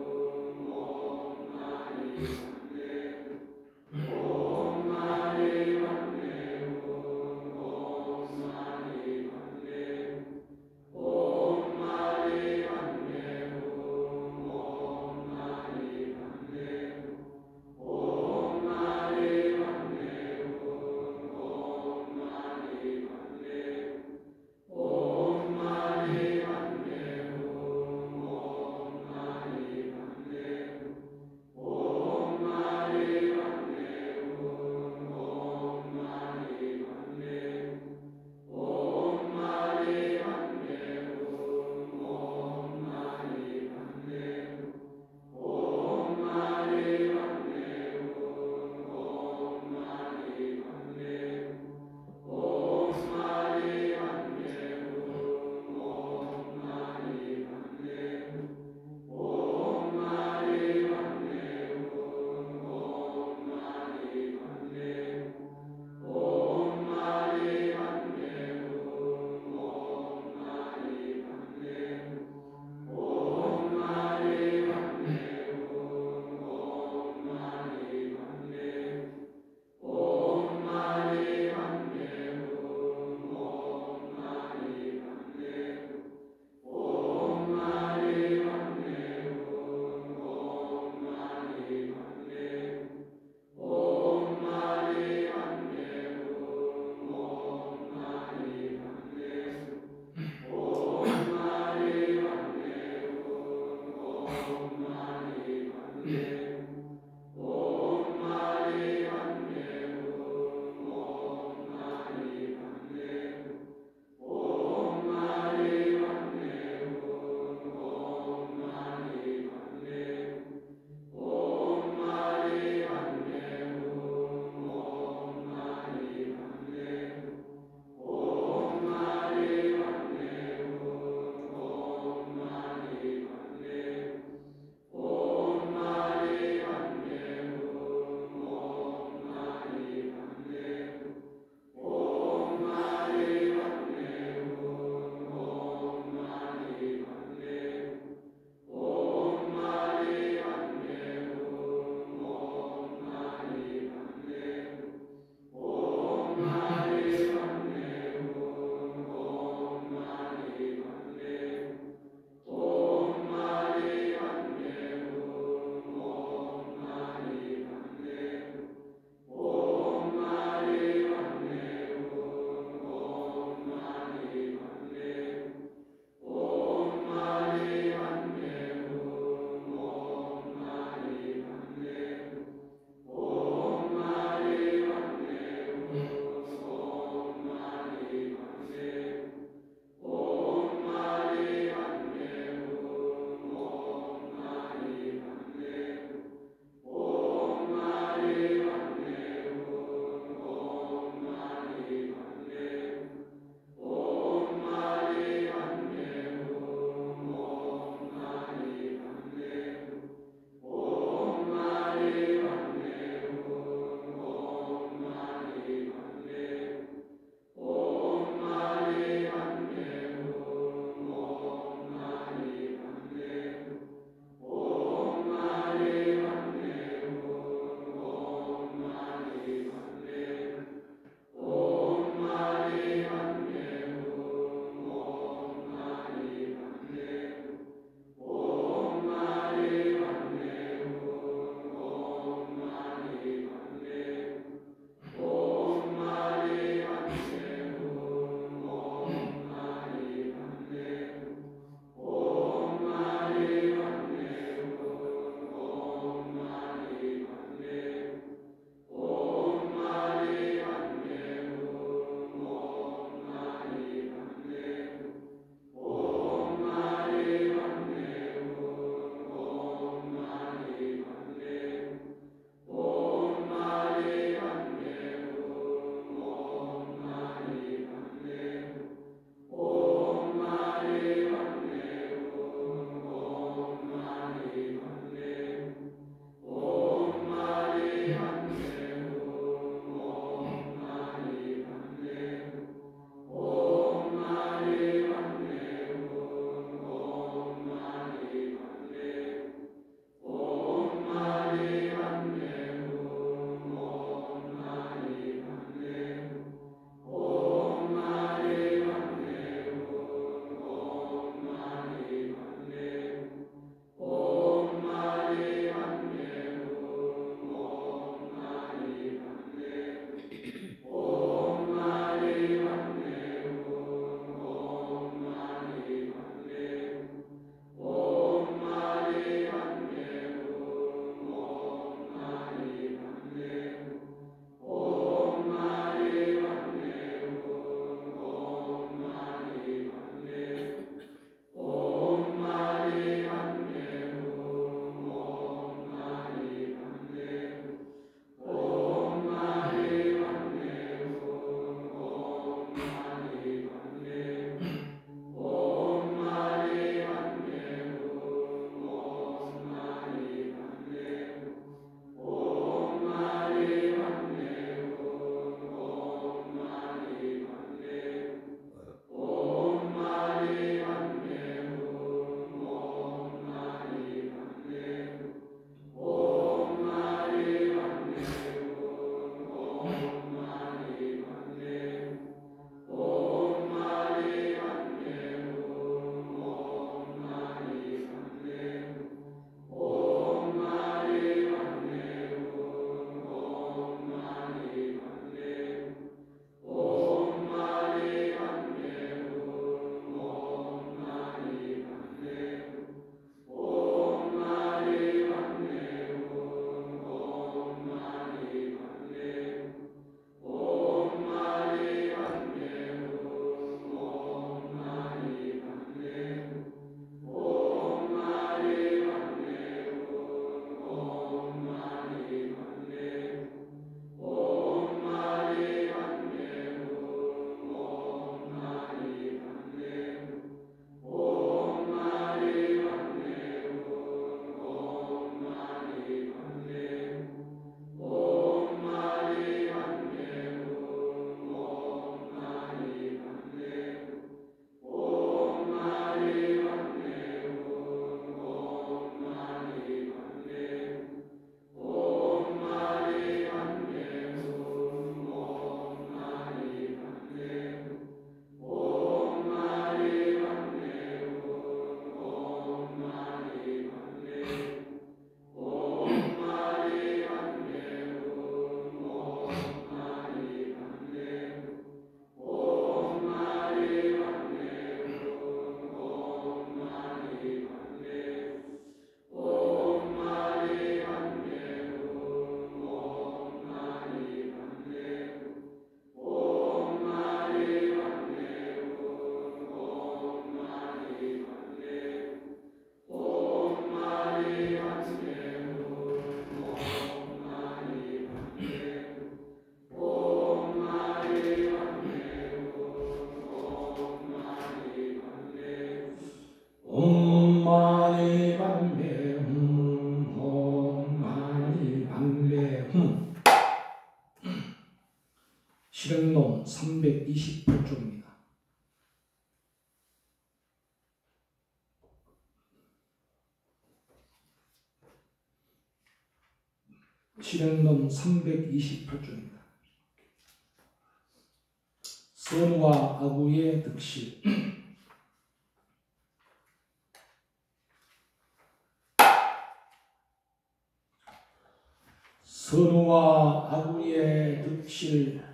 실행론 328쪽입니다. 실행론 328쪽입니다. 선우와 아구의 득실. 선우와 아구의 득실.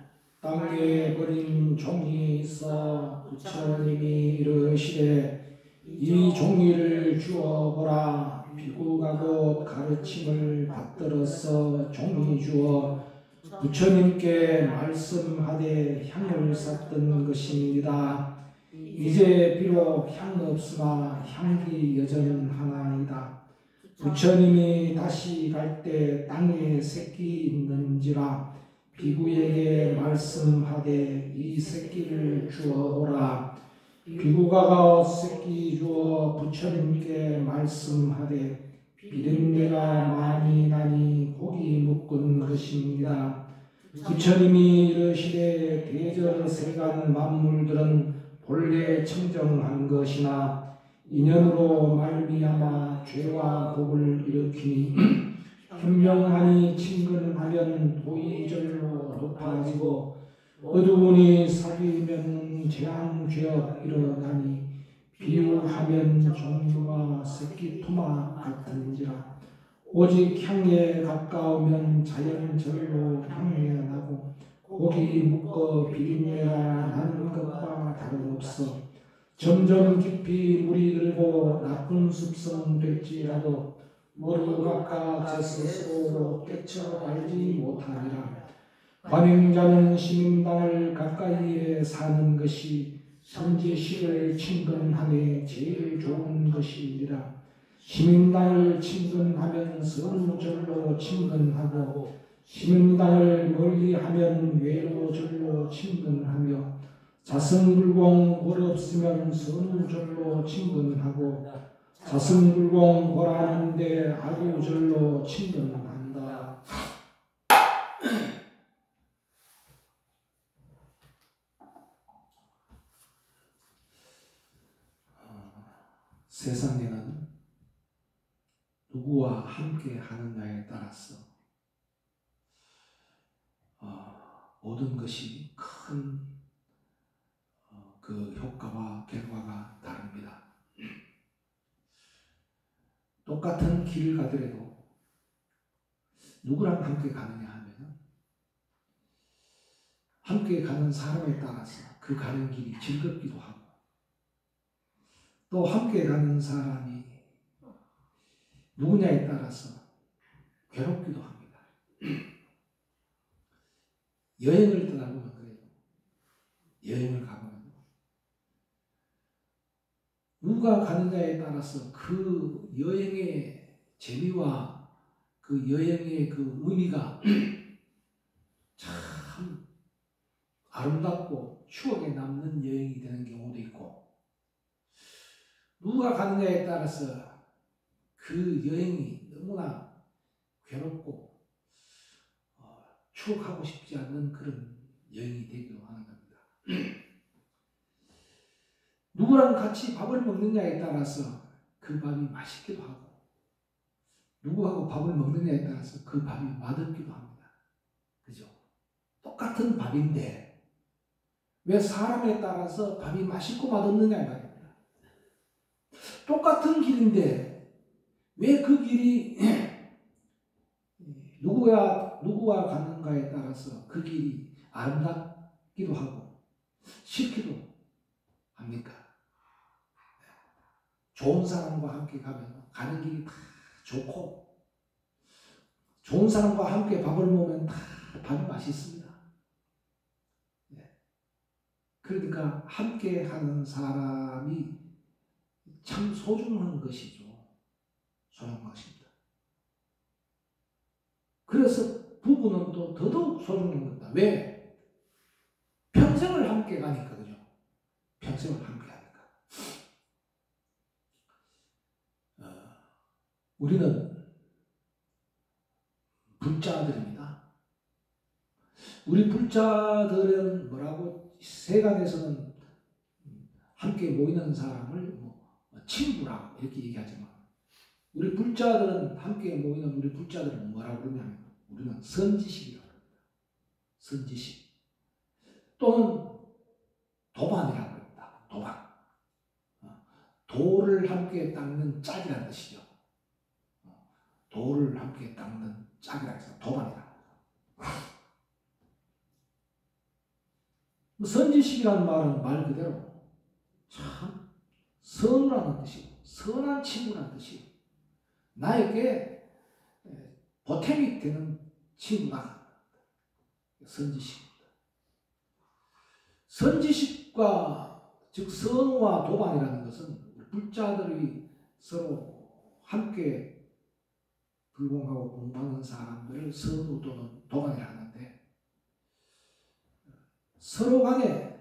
땅에 버린 종이 있어 부처님이 이르시되 이 종이를 주어보라. 비구가고 가르침을 받들어서 종이 주어 부처님께 말씀하되 향을 샀던 것입니다. 이제 비록 향 없으나 향기 여전하나이다. 부처님이 다시 갈 때 땅에 새끼 있는지라 비구에게 말씀하되 이 새끼를 주어오라. 비구가 새끼 주어 부처님께 말씀하되 비린내가 많이 나니 고기 묶은 것입니다. 부처님이 이르시되 대저세간 만물들은 본래 청정한 것이나 인연으로 말미암아 죄와 복을 일으키니 현명하니 친근하면 도의절로 높아지고 어두우니 사귀면 재앙죄업 일어나니 비유하면 종류가 새끼토마 같은지라. 오직 향에 가까우면 자연절로 향내 나고 고기 묶어 비린내가 나는 것과 다름없어. 점점 깊이 물이 들고 나쁜 습성 될지라도 모두 각각 제 스스로 깨쳐 알지 못하리라. 관행자는 시민당을 가까이에 사는 것이 선지식을 친근함에 제일 좋은 것이니라. 시민당을 친근하면 선우절로 친근하고 시민당을 멀리하면 외로절로 친근하며 자승불공 벌 없으면 선우절로 친근하고 자승불공 벌 하는데 아구절로 친근한다. 세상에는 누구와 함께 하느냐에 따라서 모든 것이 큰 그 효과와 결과가 다릅니다. 똑같은 길을 가더라도 누구랑 함께 가느냐 하면 함께 가는 사람에 따라서 그 가는 길이 즐겁기도 하고 또 함께 가는 사람이 누구냐에 따라서 괴롭기도 합니다. 여행을 떠나보면 그래요. 여행을 가보면 누가 가느냐에 따라서 그 여행의 재미와 그 여행의 그 의미가 참 아름답고 추억에 남는 여행이 되는 경우도 있고 누가 가느냐에 따라서 그 여행이 너무나 괴롭고 추억하고 싶지 않는 그런 여행이 되기도 하는 겁니다. 누구랑 같이 밥을 먹느냐에 따라서 그 밥이 맛있기도 하고 누구하고 밥을 먹느냐에 따라서 그 밥이 맛없기도 합니다. 그죠? 똑같은 밥인데 왜 사람에 따라서 밥이 맛있고 맛없느냐 이 말입니다. 똑같은 길인데 왜 그 길이 누구와 가는가에 따라서 그 길이 아름답기도 하고 싫기도 합니까? 좋은 사람과 함께 가면 가는 길이 다 좋고 좋은 사람과 함께 밥을 먹으면 다 밥이 맛있습니다. 그러니까 함께 하는 사람이 참 소중한 것이죠. 소중한 것입니다. 그래서 부부는 또 더더욱 소중한 겁니다. 왜? 평생을 함께 가니까, 그죠? 평생을 함께 하니까. 우리는 불자들입니다. 우리 불자들은 뭐라고 세간에서는 함께 모이는 사람을 친구라고 이렇게 얘기하지만 우리 불자들은 함께 모이는 우리 불자들은 뭐라고 그러냐면 우리는 선지식이라고 합니다. 선지식 또는 도반이라고 합니다. 도반. 돌을 함께 닦는 짝이라는 뜻이죠. 돌을 함께 닦는 짝이라고 해서 도반이라고 합니다. 선지식이라는 말은 말 그대로 참 선우라는 뜻이고 선한 친구라는 뜻이고 나에게 보탬이 되는 친구다. 선지식입니다. 선지식과 즉 선우와 도반이라는 것은 불자들이 서로 함께 불공하고 공부하는 사람들을 선우 또는 도반이라 하는데 서로 간에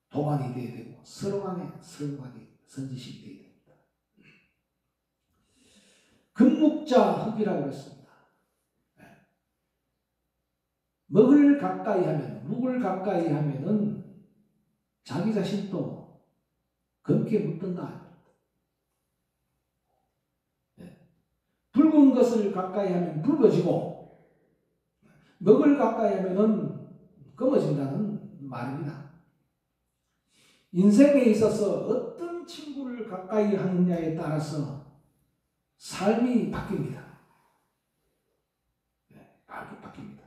도반이 되어야 되고 서로 간에 선우가 선지식이 되어야 됩니다. 금묵자 흙이라고 했습니다. 먹을 가까이 하면 묵을 가까이 하면은 자기 자신도 검게 묻든다. 붉은 것을 가까이 하면 붉어지고 먹을 가까이 하면은 검어진다는 말입니다. 인생에 있어서 어떤 친구를 가까이 하느냐에 따라서 삶이 바뀝니다. 바뀝니다.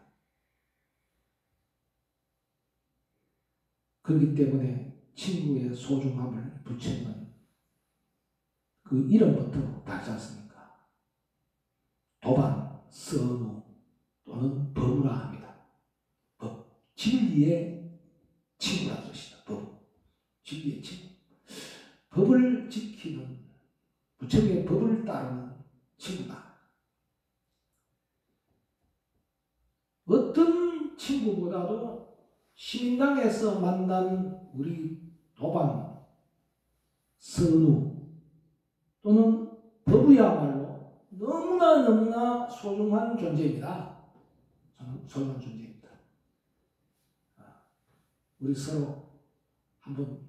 그렇기 때문에 친구의 소중함을 부처님은 그 이름부터 다르지 않습니까? 도반, 선우 또는 법우라 합니다. 법, 진리의 친구라는 뜻이다. 법, 진리의 친구. 법을 지키는 부처님의 법을 따르는 친구다. 어떤 친구보다도 신당에서 만난 우리 도반, 선우 또는 법이야말로 너무나 소중한 존재입니다. 소중한 존재입니다. 우리 서로 한번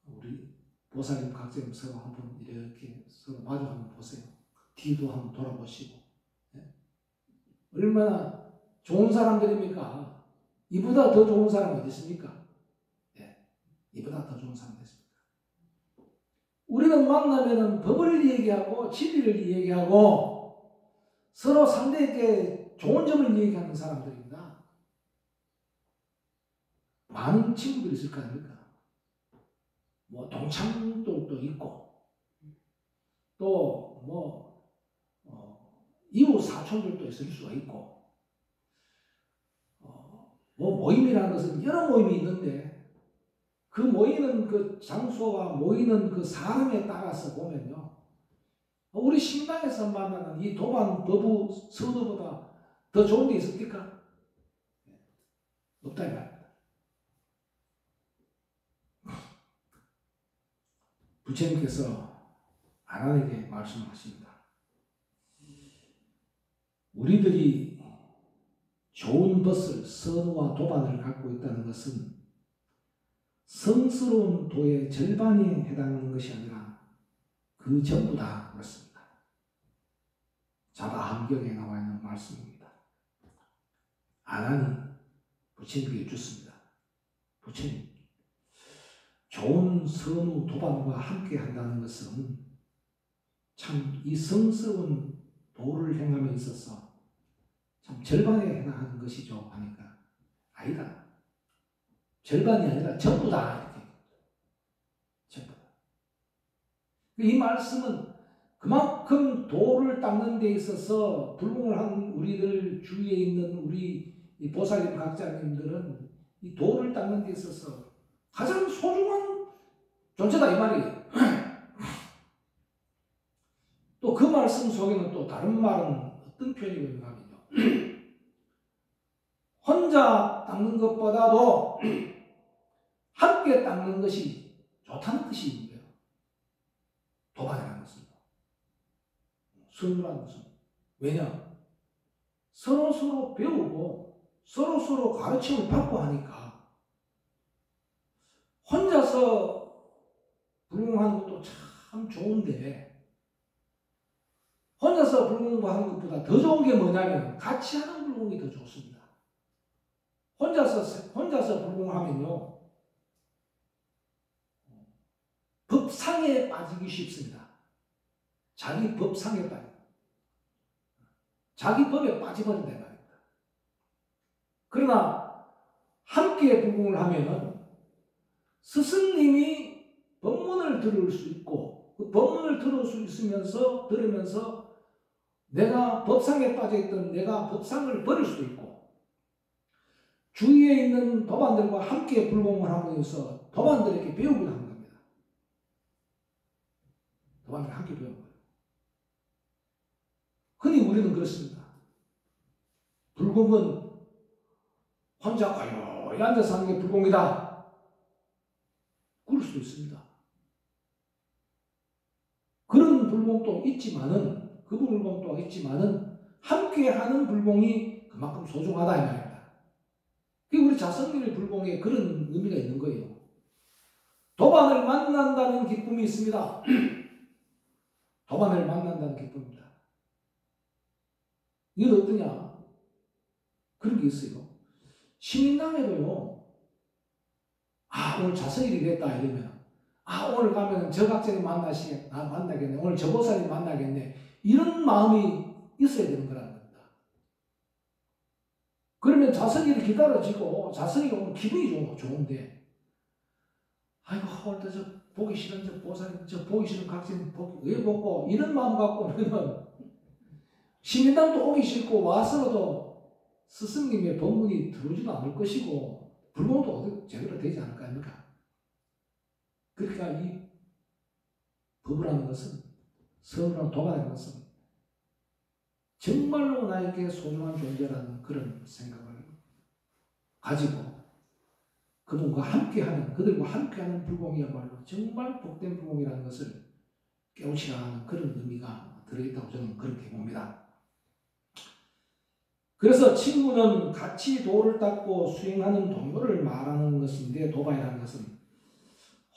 우리 보살님 각자님 서로 한번 이렇게 서로 마주 한번 보세요. 뒤도 한번 돌아보시고 얼마나 좋은 사람들입니까? 이보다 더 좋은 사람 어디 있습니까? 이보다 더 좋은 사람 어디 있습니까? 우리는 만나면은 법을 얘기하고 진리를 얘기하고 서로 상대에게 좋은 점을 얘기하는 사람들입니다. 많은 친구들이 있을 거 아닙니까? 뭐 동창들도 있고 또 이웃 사촌들도 있을 수가 있고 뭐 모임이라는 것은 여러 모임이 있는데 그 모이는 그 장소와 모이는 그 사람에 따라서 보면요 우리 신당에서 만나는 이 도반, 법우, 선우보다 더 좋은 게 있습니까? 없다 이 말입니다. 부처님께서 아란에게 말씀하십니다. 우리들이 좋은 것을 선우와 도반을 갖고 있다는 것은 성스러운 도의 절반이 해당하는 것이 아니라 그 전부다 그렇습니다. 자바함경에 나와 있는 말씀입니다. 아란이 부처님께 여쭙습니다. 부처님, 좋은 선우 도반과 함께 한다는 것은 참 이 성스러운 도를 행함에 있어서 참 절반에 해당하는 것이죠 하니까 아니다. 절반이 아니라 전부다 이렇게. 전부다. 이 말씀은 그만큼 도를 닦는 데 있어서 불공을 한 우리들 주위에 있는 우리 보살님 각자님들은 이 도를 닦는 데 있어서 가장 소중한 존재다 이 말이에요. 또 그 말씀 속에는 또 다른 말은 어떤 표현이 있는가 하면요. 혼자 닦는 것보다도 함께 닦는 것이 좋다는 뜻이 있는 거예요. 도반이라는 것은. 선우라는 것은. 왜냐? 서로 배우고 서로 가르침을 받고 하니까 혼자서 불공하는 것도 참 좋은데 혼자서 불공하는 것보다 더 좋은 게 뭐냐면 같이 하는 불공이 더 좋습니다. 혼자서 불공하면요 법상에 빠지기 쉽습니다. 자기 법상에 자기 법에 빠져버린단 말입니다. 그러나 함께 불공을 하면은 스승님이 법문을 들을 수 있고 그 법문을 들으면서 내가 법상에 빠져있던 내가 법상을 버릴 수도 있고 주위에 있는 도반들과 함께 불공을 하면서 도반들에게 배우기도 하는 겁니다. 도반들 함께 배우는 거예요. 흔히 우리는 그렇습니다. 불공은 혼자 고요히 앉아서 하는 게 불공이다. 그럴 수도 있습니다. 그런 불공도 있지만은 그 불공도 있지만은 함께 하는 불공이 그만큼 소중하다 이 말입니다. 그게 우리 자성민의 불공에 그런 의미가 있는 거예요. 도반을 만난다는 기쁨이 있습니다. 도반을 만난다는 기쁨입니다. 이건 어떠냐? 그런 게 있어요. 시민당에도요. 오늘 자성일이 됐다 이러면 오늘 가면 저 각자님 만나겠네. 오늘 저 보살님 만나겠네. 이런 마음이 있어야 되는 거라는 겁니다. 그러면 자성일이 기다려지고 자성일이 오면 기분이 좋은데 오늘 저 보기 싫은 저 보살님 저 보기 싫은 각자님 왜 보고 이런 마음 갖고는 시민당도 오기 싫고 와서도 스승님의 법문이 들어오지도 않을 것이고 불공도 제대로 되지 않을 거 아닙니까? 그러니까 이 법이라는 것은 선이라는 도가라는 것은 정말로 나에게 소중한 존재라는 그런 생각을 가지고 그들과 함께하는 불공이야말로 정말 복된 불공이라는 것을 깨우치라 하는 그런 의미가 들어있다고 저는 그렇게 봅니다. 그래서 친구는 같이 도를 닦고 수행하는 동료를 말하는 것인데 도바이라는 것은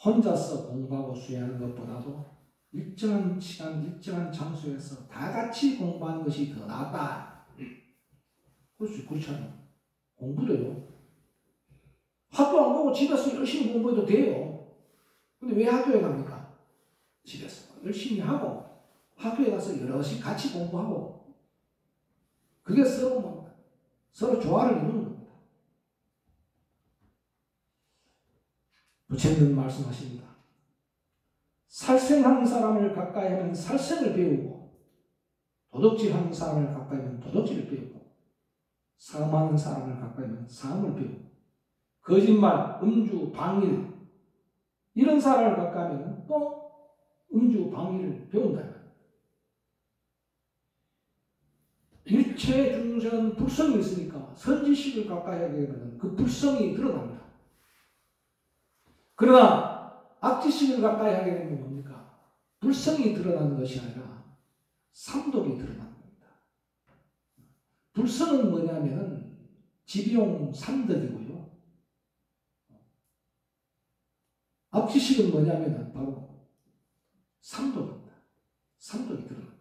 혼자서 공부하고 수행하는 것보다도 일정한 시간, 일정한 장소에서 다 같이 공부하는 것이 더 낫다. 그렇잖아요. 공부도요. 학교 안 가고 집에서 열심히 공부해도 돼요. 근데 왜 학교에 갑니까? 집에서 열심히 하고 학교에 가서 여럿이 같이 공부하고 그게 서로 조화를 이루는 겁니다. 부처님은 말씀하십니다. 살생하는 사람을 가까이 하면 살생을 배우고 도덕질하는 사람을 가까이 하면 도덕질을 배우고 사음하는 사람을 가까이 하면 사음을 배우고 거짓말, 음주, 방일 이런 사람을 가까이 하면 또 음주, 방일을 배운다. 일체 중생은 불성이 있으니까 선지식을 가까이 하게 되면 그 불성이 드러납니다. 그러나 악지식을 가까이 하게 되면 뭡니까? 불성이 드러나는 것이 아니라 삼독이 드러나는 겁니다. 불성은 뭐냐면 지비용 삼덕이고요. 악지식은 뭐냐면 바로 삼독입니다. 삼독이 드러납니다.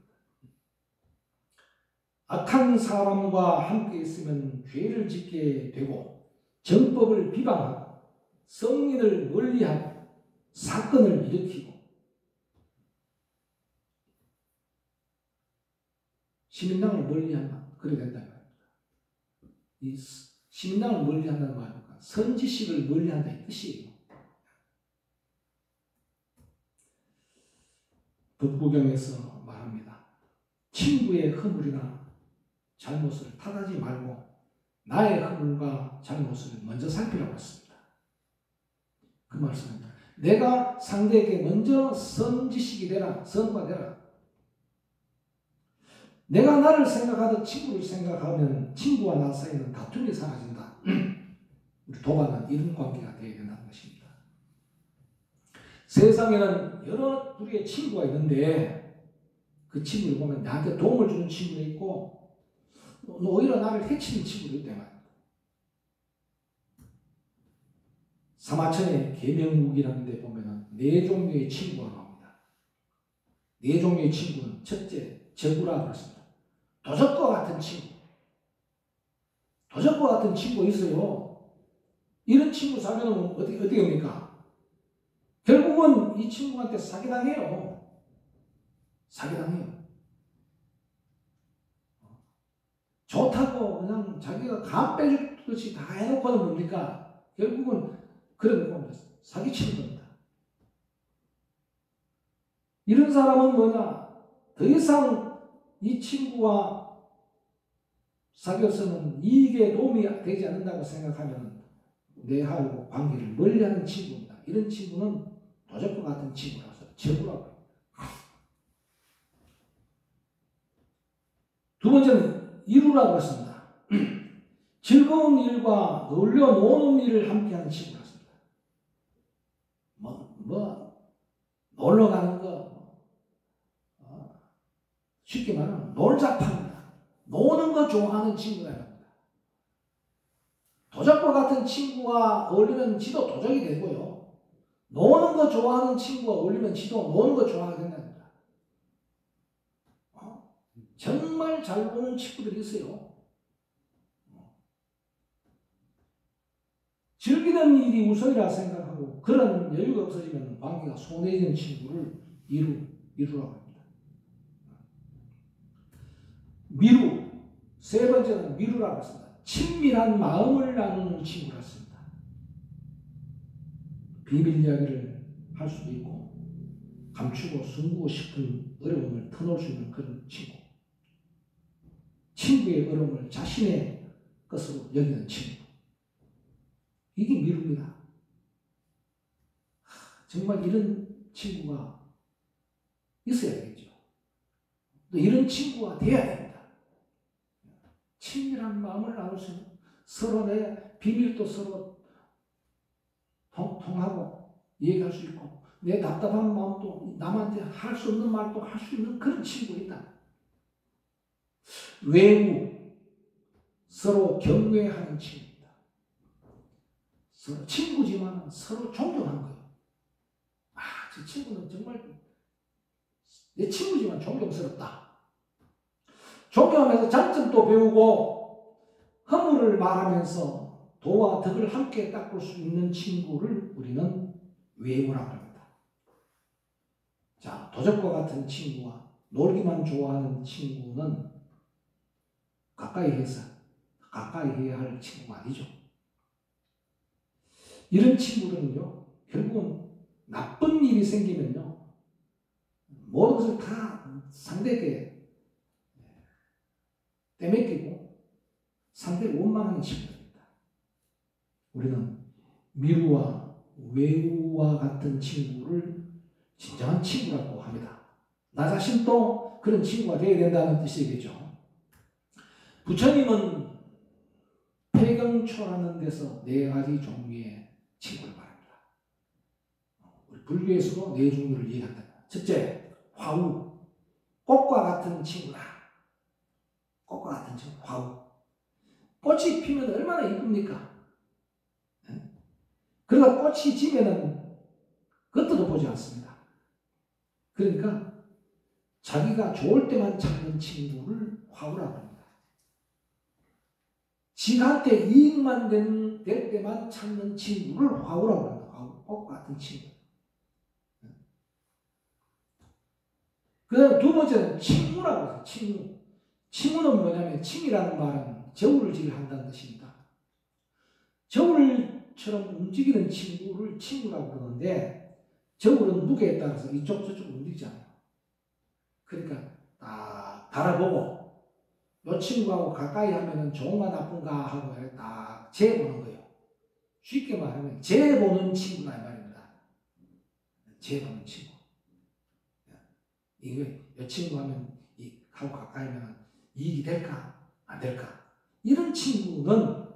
악한 사람과 함께 있으면 죄를 짓게 되고 정법을 비방하고 성인을 멀리하고 사건을 일으키고 시민당을 멀리한다. 그래 된다는 말입니다. 이 시민당을 멀리한다는 말은 선지식을 멀리한다 이 뜻이에요. 법구경에서 말합니다. 친구의 허물이나 잘못을 탓하지 말고 나의 허물과 잘못을 먼저 살피라고 했습니다. 그 말씀입니다. 내가 상대에게 먼저 선지식이 되라, 선과 되라. 내가 나를 생각하듯 친구를 생각하면 친구와 나 사이는 다툼이 사라진다. 우리 도반은 이런 관계가 되어야 된다는 것입니다. 세상에는 여러 우리의 친구가 있는데 그 친구를 보면 나한테 도움을 주는 친구도 있고 오히려 나를 해치는 친구도 있단 말이에요. 사마천의 계명국이라는 데 보면은 4종류의 친구가 나옵니다. 4종류의 친구는 첫째, 저구라고 했습니다. 도적과 같은 친구. 도적과 같은 친구가 있어요. 이런 친구 사귀어놓으면 어떻게 됩니까? 결국은 이 친구한테 사기당해요. 사기당해요. 좋다고 그냥 자기가 감 빼주듯이 다 해놓고는 뭡니까? 결국은 그런 사기치는 겁니다. 이런 사람은 뭐냐? 더 이상 이 친구와 사귀어서는 이익에 도움이 되지 않는다고 생각하면 내하고 관계를 멀리하는 친구입니다. 이런 친구는 도적과 같은 친구라서 적이라고 합니다. 두 번째는 이루라고 했습니다. 즐거운 일과 놀려 노는 일을 함께하는 친구였습니다. 놀러 가는 거, 쉽게 말하면 놀자파입니다. 노는 거 좋아하는 친구가 됩니다. 도적과 같은 친구와 어울리면 지도 도적이 되고요. 노는 거 좋아하는 친구와 어울리면 지도 노는 거 좋아하게 된답니다. 정말 잘 보는 친구들이 있어요. 즐기는 일이 우선이라 생각하고 그런 여유가 없어지면 관계가 소원해지는 친구를 이루라고 합니다. 미루, 세 번째는 미루라고 했습니다. 친밀한 마음을 나누는 친구였습니다. 비밀 이야기를 할 수도 있고 감추고 숨기고 싶은 어려움을 터놓을 수 있는 그런 친구. 친구의 어려움을 자신의 것으로 여기는 친구. 이게 미루입니다. 정말 이런 친구가 있어야 되겠죠. 또 이런 친구가 돼야 됩니다. 친밀한 마음을 나눌 수 있는, 서로 내 비밀도 서로 통하고 얘기할 수 있고 내 답답한 마음도 남한테 할 수 없는 말도 할 수 있는 그런 친구이다. 외우, 서로 경외하는 친구입니다. 서로 친구지만 서로 존경하는 거예요. 저 친구는 정말 내 친구지만 존경스럽다. 존경하면서 장점도 배우고 허물을 말하면서 도와 덕을 함께 닦을 수 있는 친구를 우리는 외우라고 합니다. 자, 도적과 같은 친구와 놀기만 좋아하는 친구는 가까이 해야 할 친구가 아니죠. 이런 친구들은요, 결국은 나쁜 일이 생기면요, 모든 것을 다 상대에게 떼매기고 상대를 원망하는 친구입니다. 우리는 미루와 외우와 같은 친구를 진정한 친구라고 합니다. 나 자신도 그런 친구가 되어야 된다는 뜻이겠죠. 부처님은 폐경초라는 데서 4가지 종류의 친구를 말합니다. 우리 불교에서도 4종류를 얘기한다. 첫째, 화우. 꽃과 같은 친구다. 꽃과 같은 친구, 화우. 꽃이 피면 얼마나 이쁩니까? 그러다 꽃이 지면은 그것도 보지 않습니다. 그러니까 자기가 좋을 때만 찾는 친구를 화우라고 합니다. 지한테 이익만 될 때만 찾는 친구를 화우라고 합니다. 꽃과 같은 친구. 그 다음 두 번째는 친구라고 해요. 친구. 친구는 뭐냐면, 친이라는 말은 저울질 한다는 뜻입니다. 저울처럼 움직이는 친구를 친구라고 그러는데, 저울은 무게에 따라서 이쪽 저쪽 움직이지 않아요. 그러니까 딱 달아보고 이 친구하고 가까이 하면은 좋은가 나쁜가 하고 딱 재보는 거예요. 쉽게 말하면 재보는 친구가 이 말입니다. 재보는 친구. 이게 이 친구 하면 하고 가까이 하면 이익이 될까 안 될까. 이런 친구는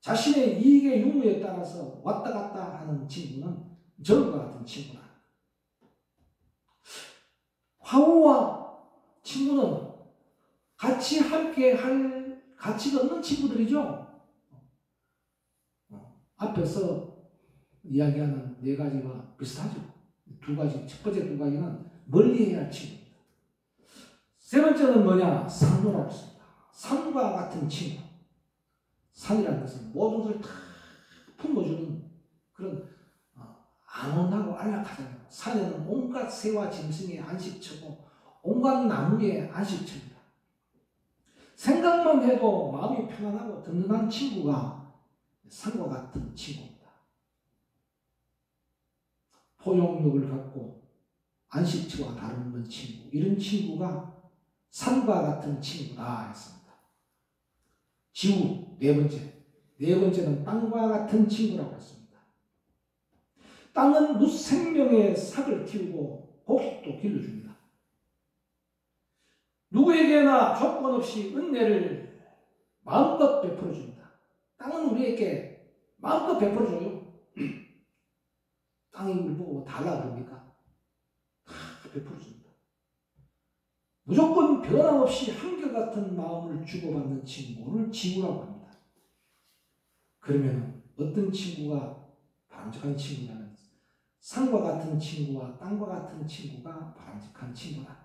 자신의 이익의 유무에 따라서 왔다 갔다 하는 친구는 저울과 같은 친구다. 화우와 친구는 같이 함께 할 가치가 없는 친구들이죠. 앞에서 이야기하는 네 가지와 비슷하죠. 두 가지, 첫 번째 두 가지는 멀리해야 할 친구입니다. 세 번째는 뭐냐? 상노라고 했습니다. 산과 같은 친구. 산이라는 것은 모든 것을 다 품어주는 그런 안온하고 안락하잖아요. 산에는 온갖 새와 짐승의 안식처고 온갖 나무의 안식처입니다. 생각만 해도 마음이 편안하고 든든한 친구가 산과 같은 친구입니다. 포용력을 갖고 안식처와 다름없는 친구, 이런 친구가 산과 같은 친구다 했습니다. 지우, 네 번째는 땅과 같은 친구라고 했습니다. 땅은 무생명의 삭을 틔우고 곡식도 길러줍니다. 누구에게나 조건 없이 은혜를 마음껏 베풀어줍니다. 땅은 우리에게 마음껏 베풀어줘요. 땅이 우리 보고 달라 그럽니까? 다 베풀어줍니다. 무조건 변함없이 한결같은 마음을 주고받는 친구를 지우라고 합니다. 그러면 어떤 친구가 바람직한 친구냐면 산과 같은 친구와 땅과 같은 친구가 바람직한 친구다.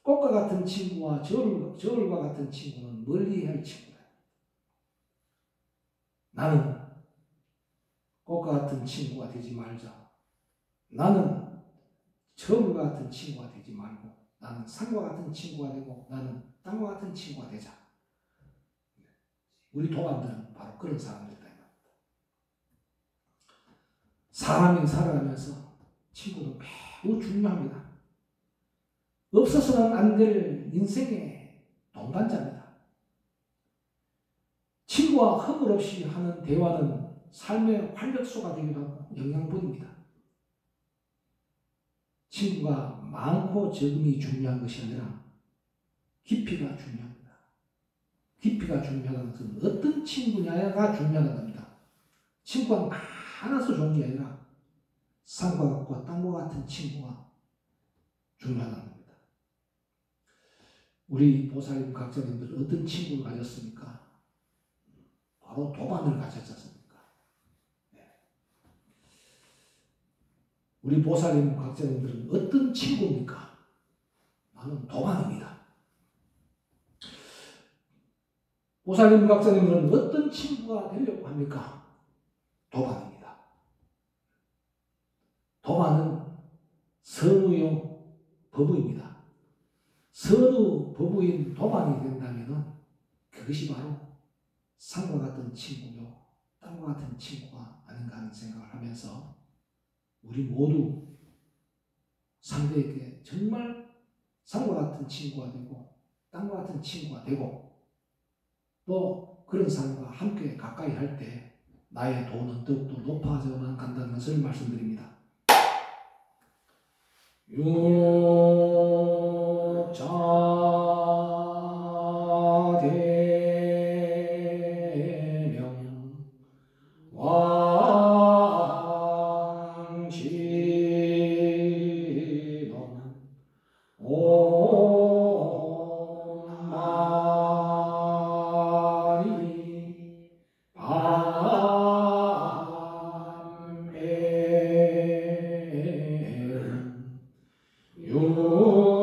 꽃과 같은 친구와 저울과 같은 친구는 멀리해야 할 친구다. 나는 꽃과 같은 친구가 되지 말자. 나는 저울과 같은 친구가 되지 말고 나는 산과 같은 친구가 되고 나는 땅과 같은 친구가 되자. 우리 도반들은 바로 그런 사람들이다. 사람이 살아가면서 친구도 매우 중요합니다. 없어서는 안 될 인생의 동반자입니다. 친구와 허물 없이 하는 대화는 삶의 활력소가 되기도 하고 영양분입니다. 친구가 많고 적음이 중요한 것이 아니라 깊이가 중요합니다. 깊이가 중요하다는 것은 어떤 친구냐가 중요하다는 겁니다. 친구가 많아서 좋은 게 아니라 산과 같고 땅과 같은 친구가 중요하다는 겁니다. 우리 보살님 각자님들 어떤 친구를 가졌습니까? 바로 도반을 가졌지 않습니까? 우리 보살님 각자님들은 어떤 친구입니까? 나는 도반입니다. 보살님 각자님들은 어떤 친구가 되려고 합니까? 도반입니다. 도반은 선우요 법우입니다. 선우 법우인 도반이 된다면 그것이 바로 산과 같은 친구요 땅과 같은 친구가 아닌가 하는 생각을 하면서 우리 모두 상대에게 정말 산과 같은 친구가 되고 땅과 같은 친구가 되고 또 그런 사람과 함께 가까이 할 때 나의 도는 더욱더 높아져만 간다는 것을 말씀드립니다. 육자대명 왕진원 옴마니 밤에 육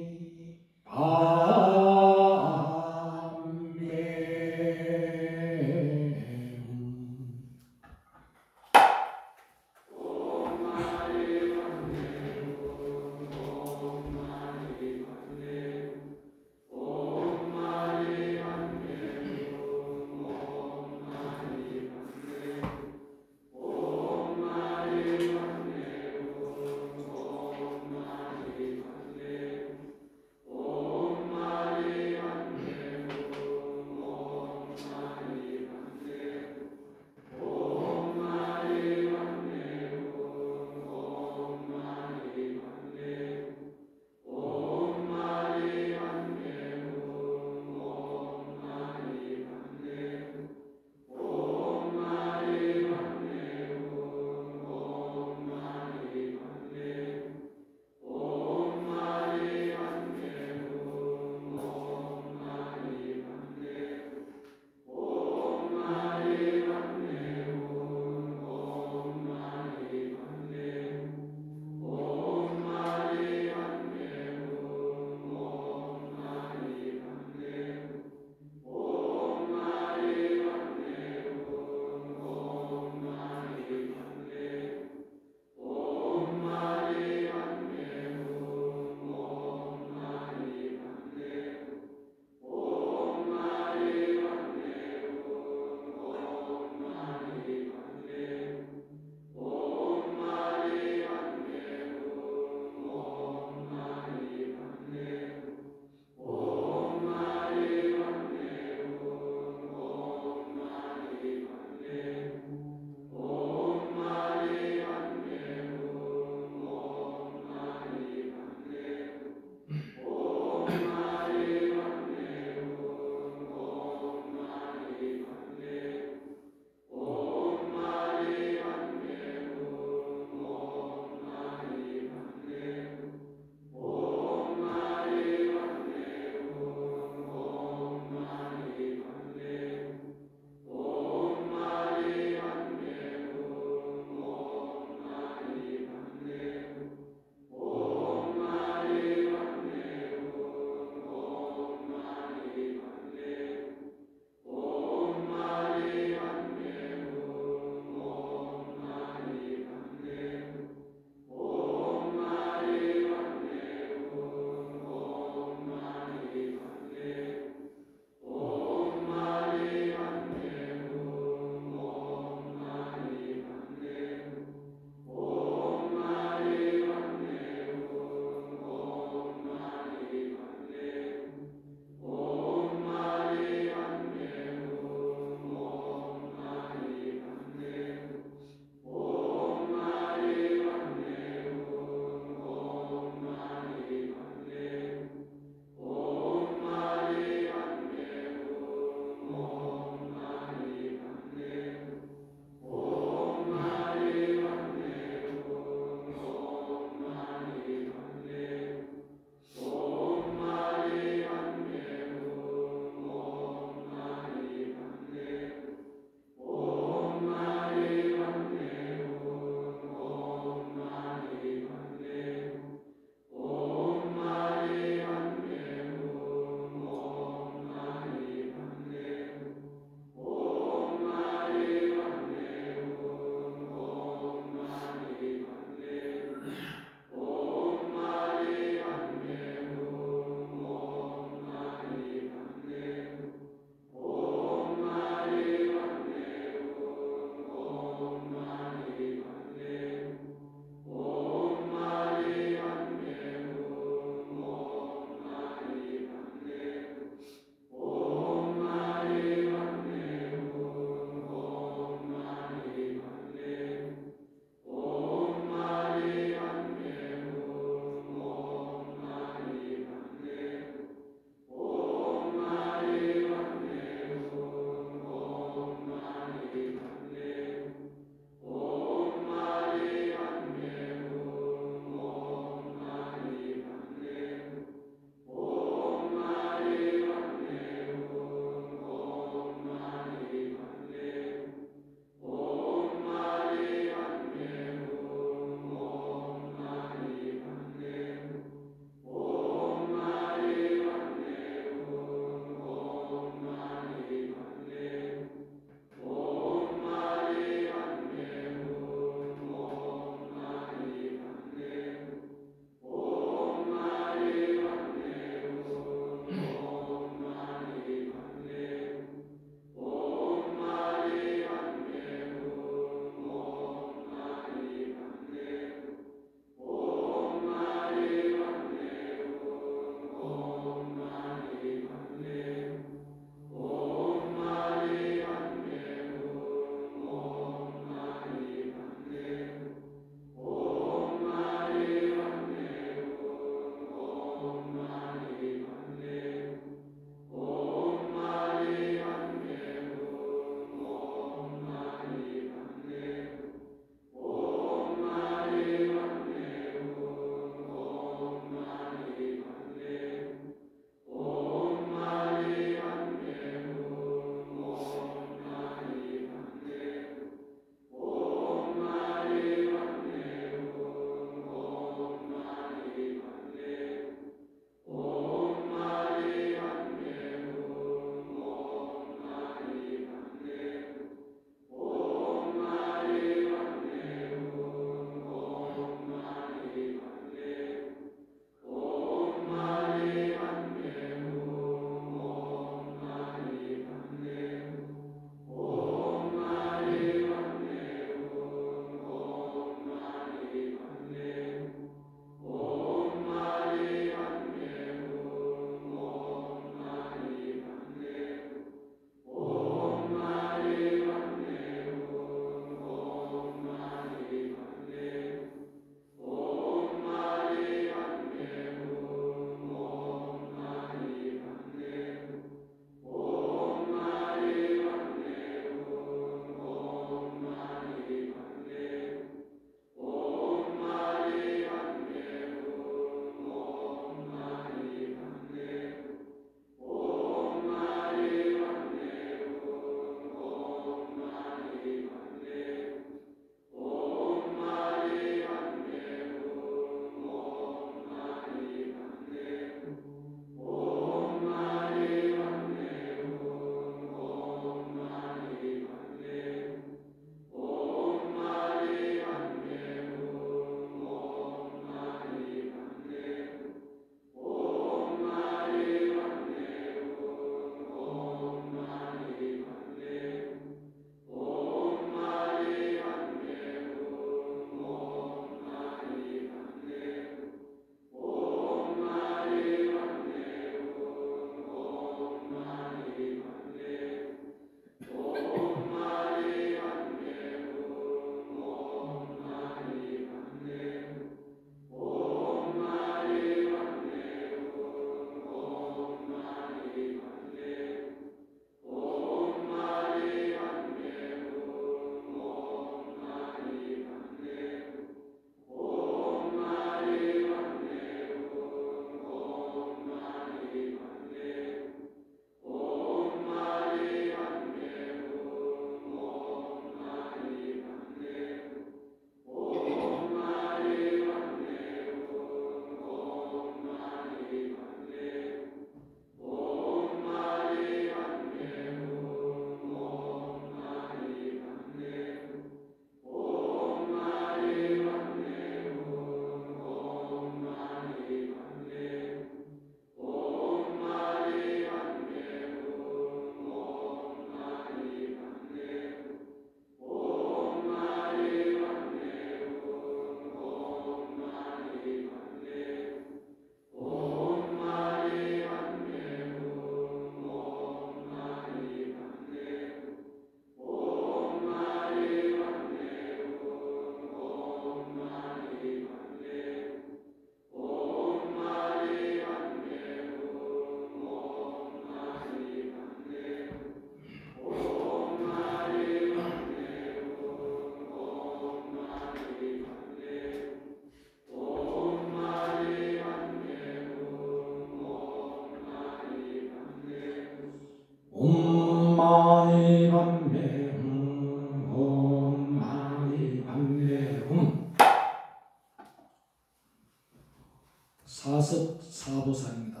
사섭사보살입니다.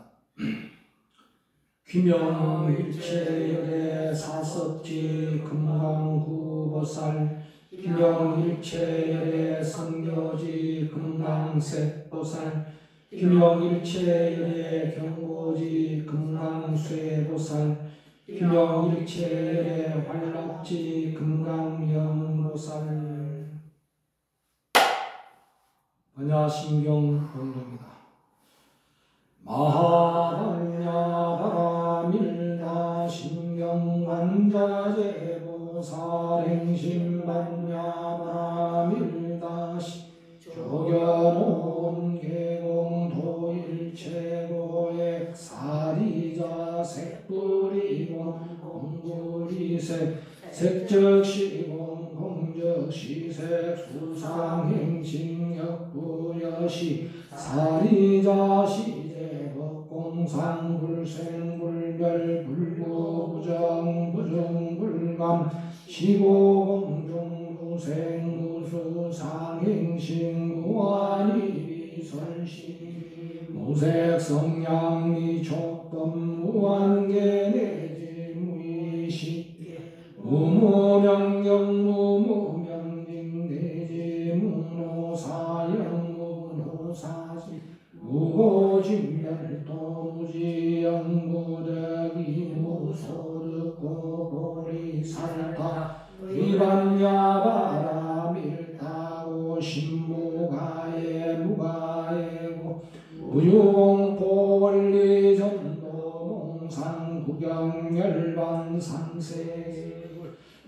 귀명일체열의 사섭지 금강구보살, 귀명일체열의 성교지 금강색보살, 귀명일체열의 경고지 금강쇠보살, 귀명일체열의 활락지 금강영보살. 반야심경 본도입니다. 마하반야바라밀다 신경관자재보살행심반야바라밀다 조견온 계공도일체고액 사리자 색불이공 공불이색 색적시공 공적시색 수상행칭역부여시 사리자시 공상불생불멸 불구부정부정불감 시고공정무생무수상행신무한이비설시 무색성량미촉범무한계내지 무의식 무무명경무무명진내지 무노사영무노사지 무고진멸도 무지영무덕이 무소득고 보리살타 위반야바라밀타고 신무가예 무가예고 무유공포원리전도몽상구경열반상세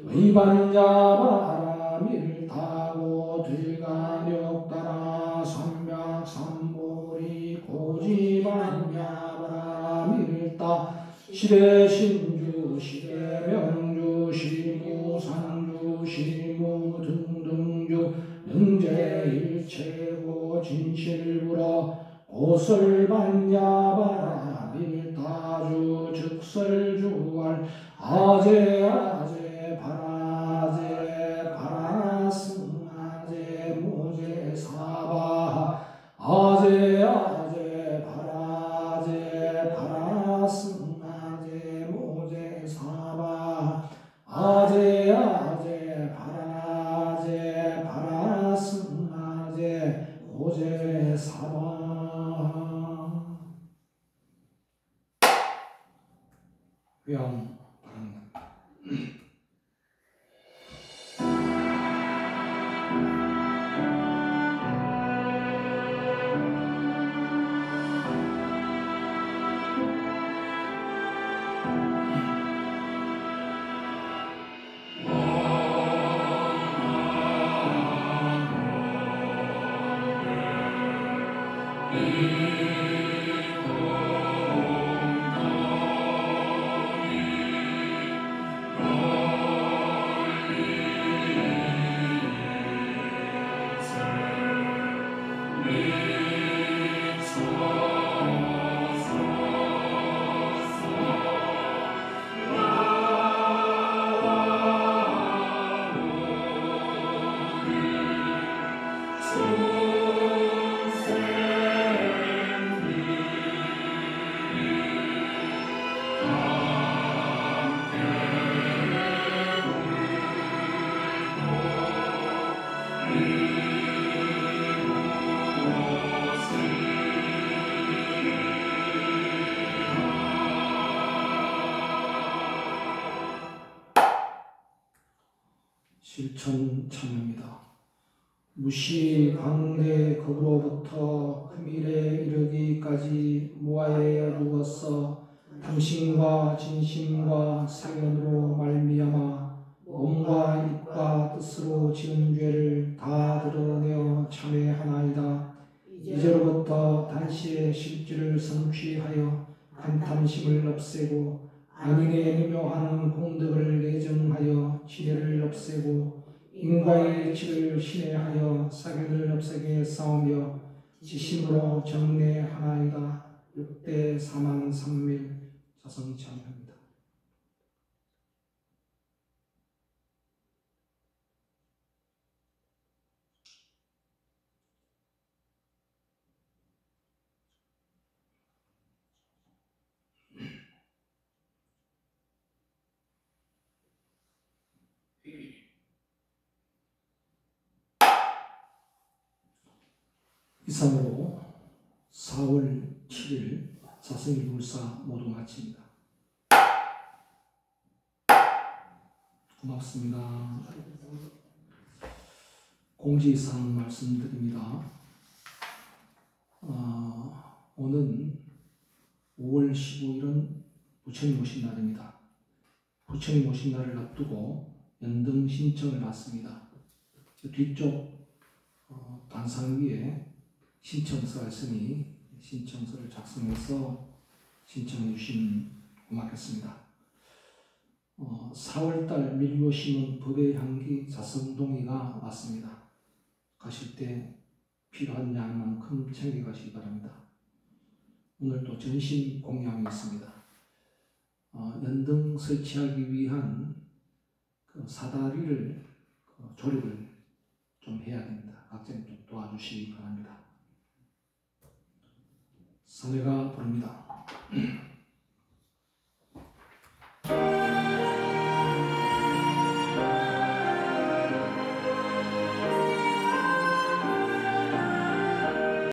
위반야바라밀타고 들간욕따라 삼맥삼보리 고지반야바라밀타 시대신주 시대명주 시무상주 시무등등주 능제일체고 진실불어 오설반야바라밀타주 즉설주알 아제아제 바라제 바라승아제 모제사바 아제아제 바라제 바라승아제 모제사바 아제아제 바라제 바라승아제 모제사바. 회양 바랍니다. 실천 참여입니다. 무시광대 극으로부터 금일에 이르기까지 무아에 누웠어 당신과 진심과 사견으로 말미암아 몸과 입과 뜻으로 지은 죄를 다 드러내어 참회하나이다. 이제로부터 단시의 실질을 성취하여 간탐심을 없애고 안인의 미묘하는 공덕을 내정하여 지혜를 없애고 인과의 이치를 신뢰하여 사견을 없애게 싸우며 지심으로 정례하나이다. 6대 4만 3밀 자성참여합니다. 이상으로 4월 7일 자성일불사 모두 마칩니다. 고맙습니다. 공지사항 말씀드립니다. 오는 5월 15일은 부처님 오신 날입니다. 부처님 오신 날을 앞두고 연등 신청을 받습니다. 뒤쪽 단상 위에 신청서가 있으니 신청서를 작성해서 신청해 주시면 고맙겠습니다. 4월달 밀고심은 법의 향기 자성동의가 왔습니다. 가실 때 필요한 양만큼 챙겨 가시기 바랍니다. 오늘 또 전신 공양이 있습니다. 연등 설치하기 위한 그 사다리를 조립을 좀 해야 됩니다. 각자님 좀 도와주시기 바랍니다. 사내가 부릅니다.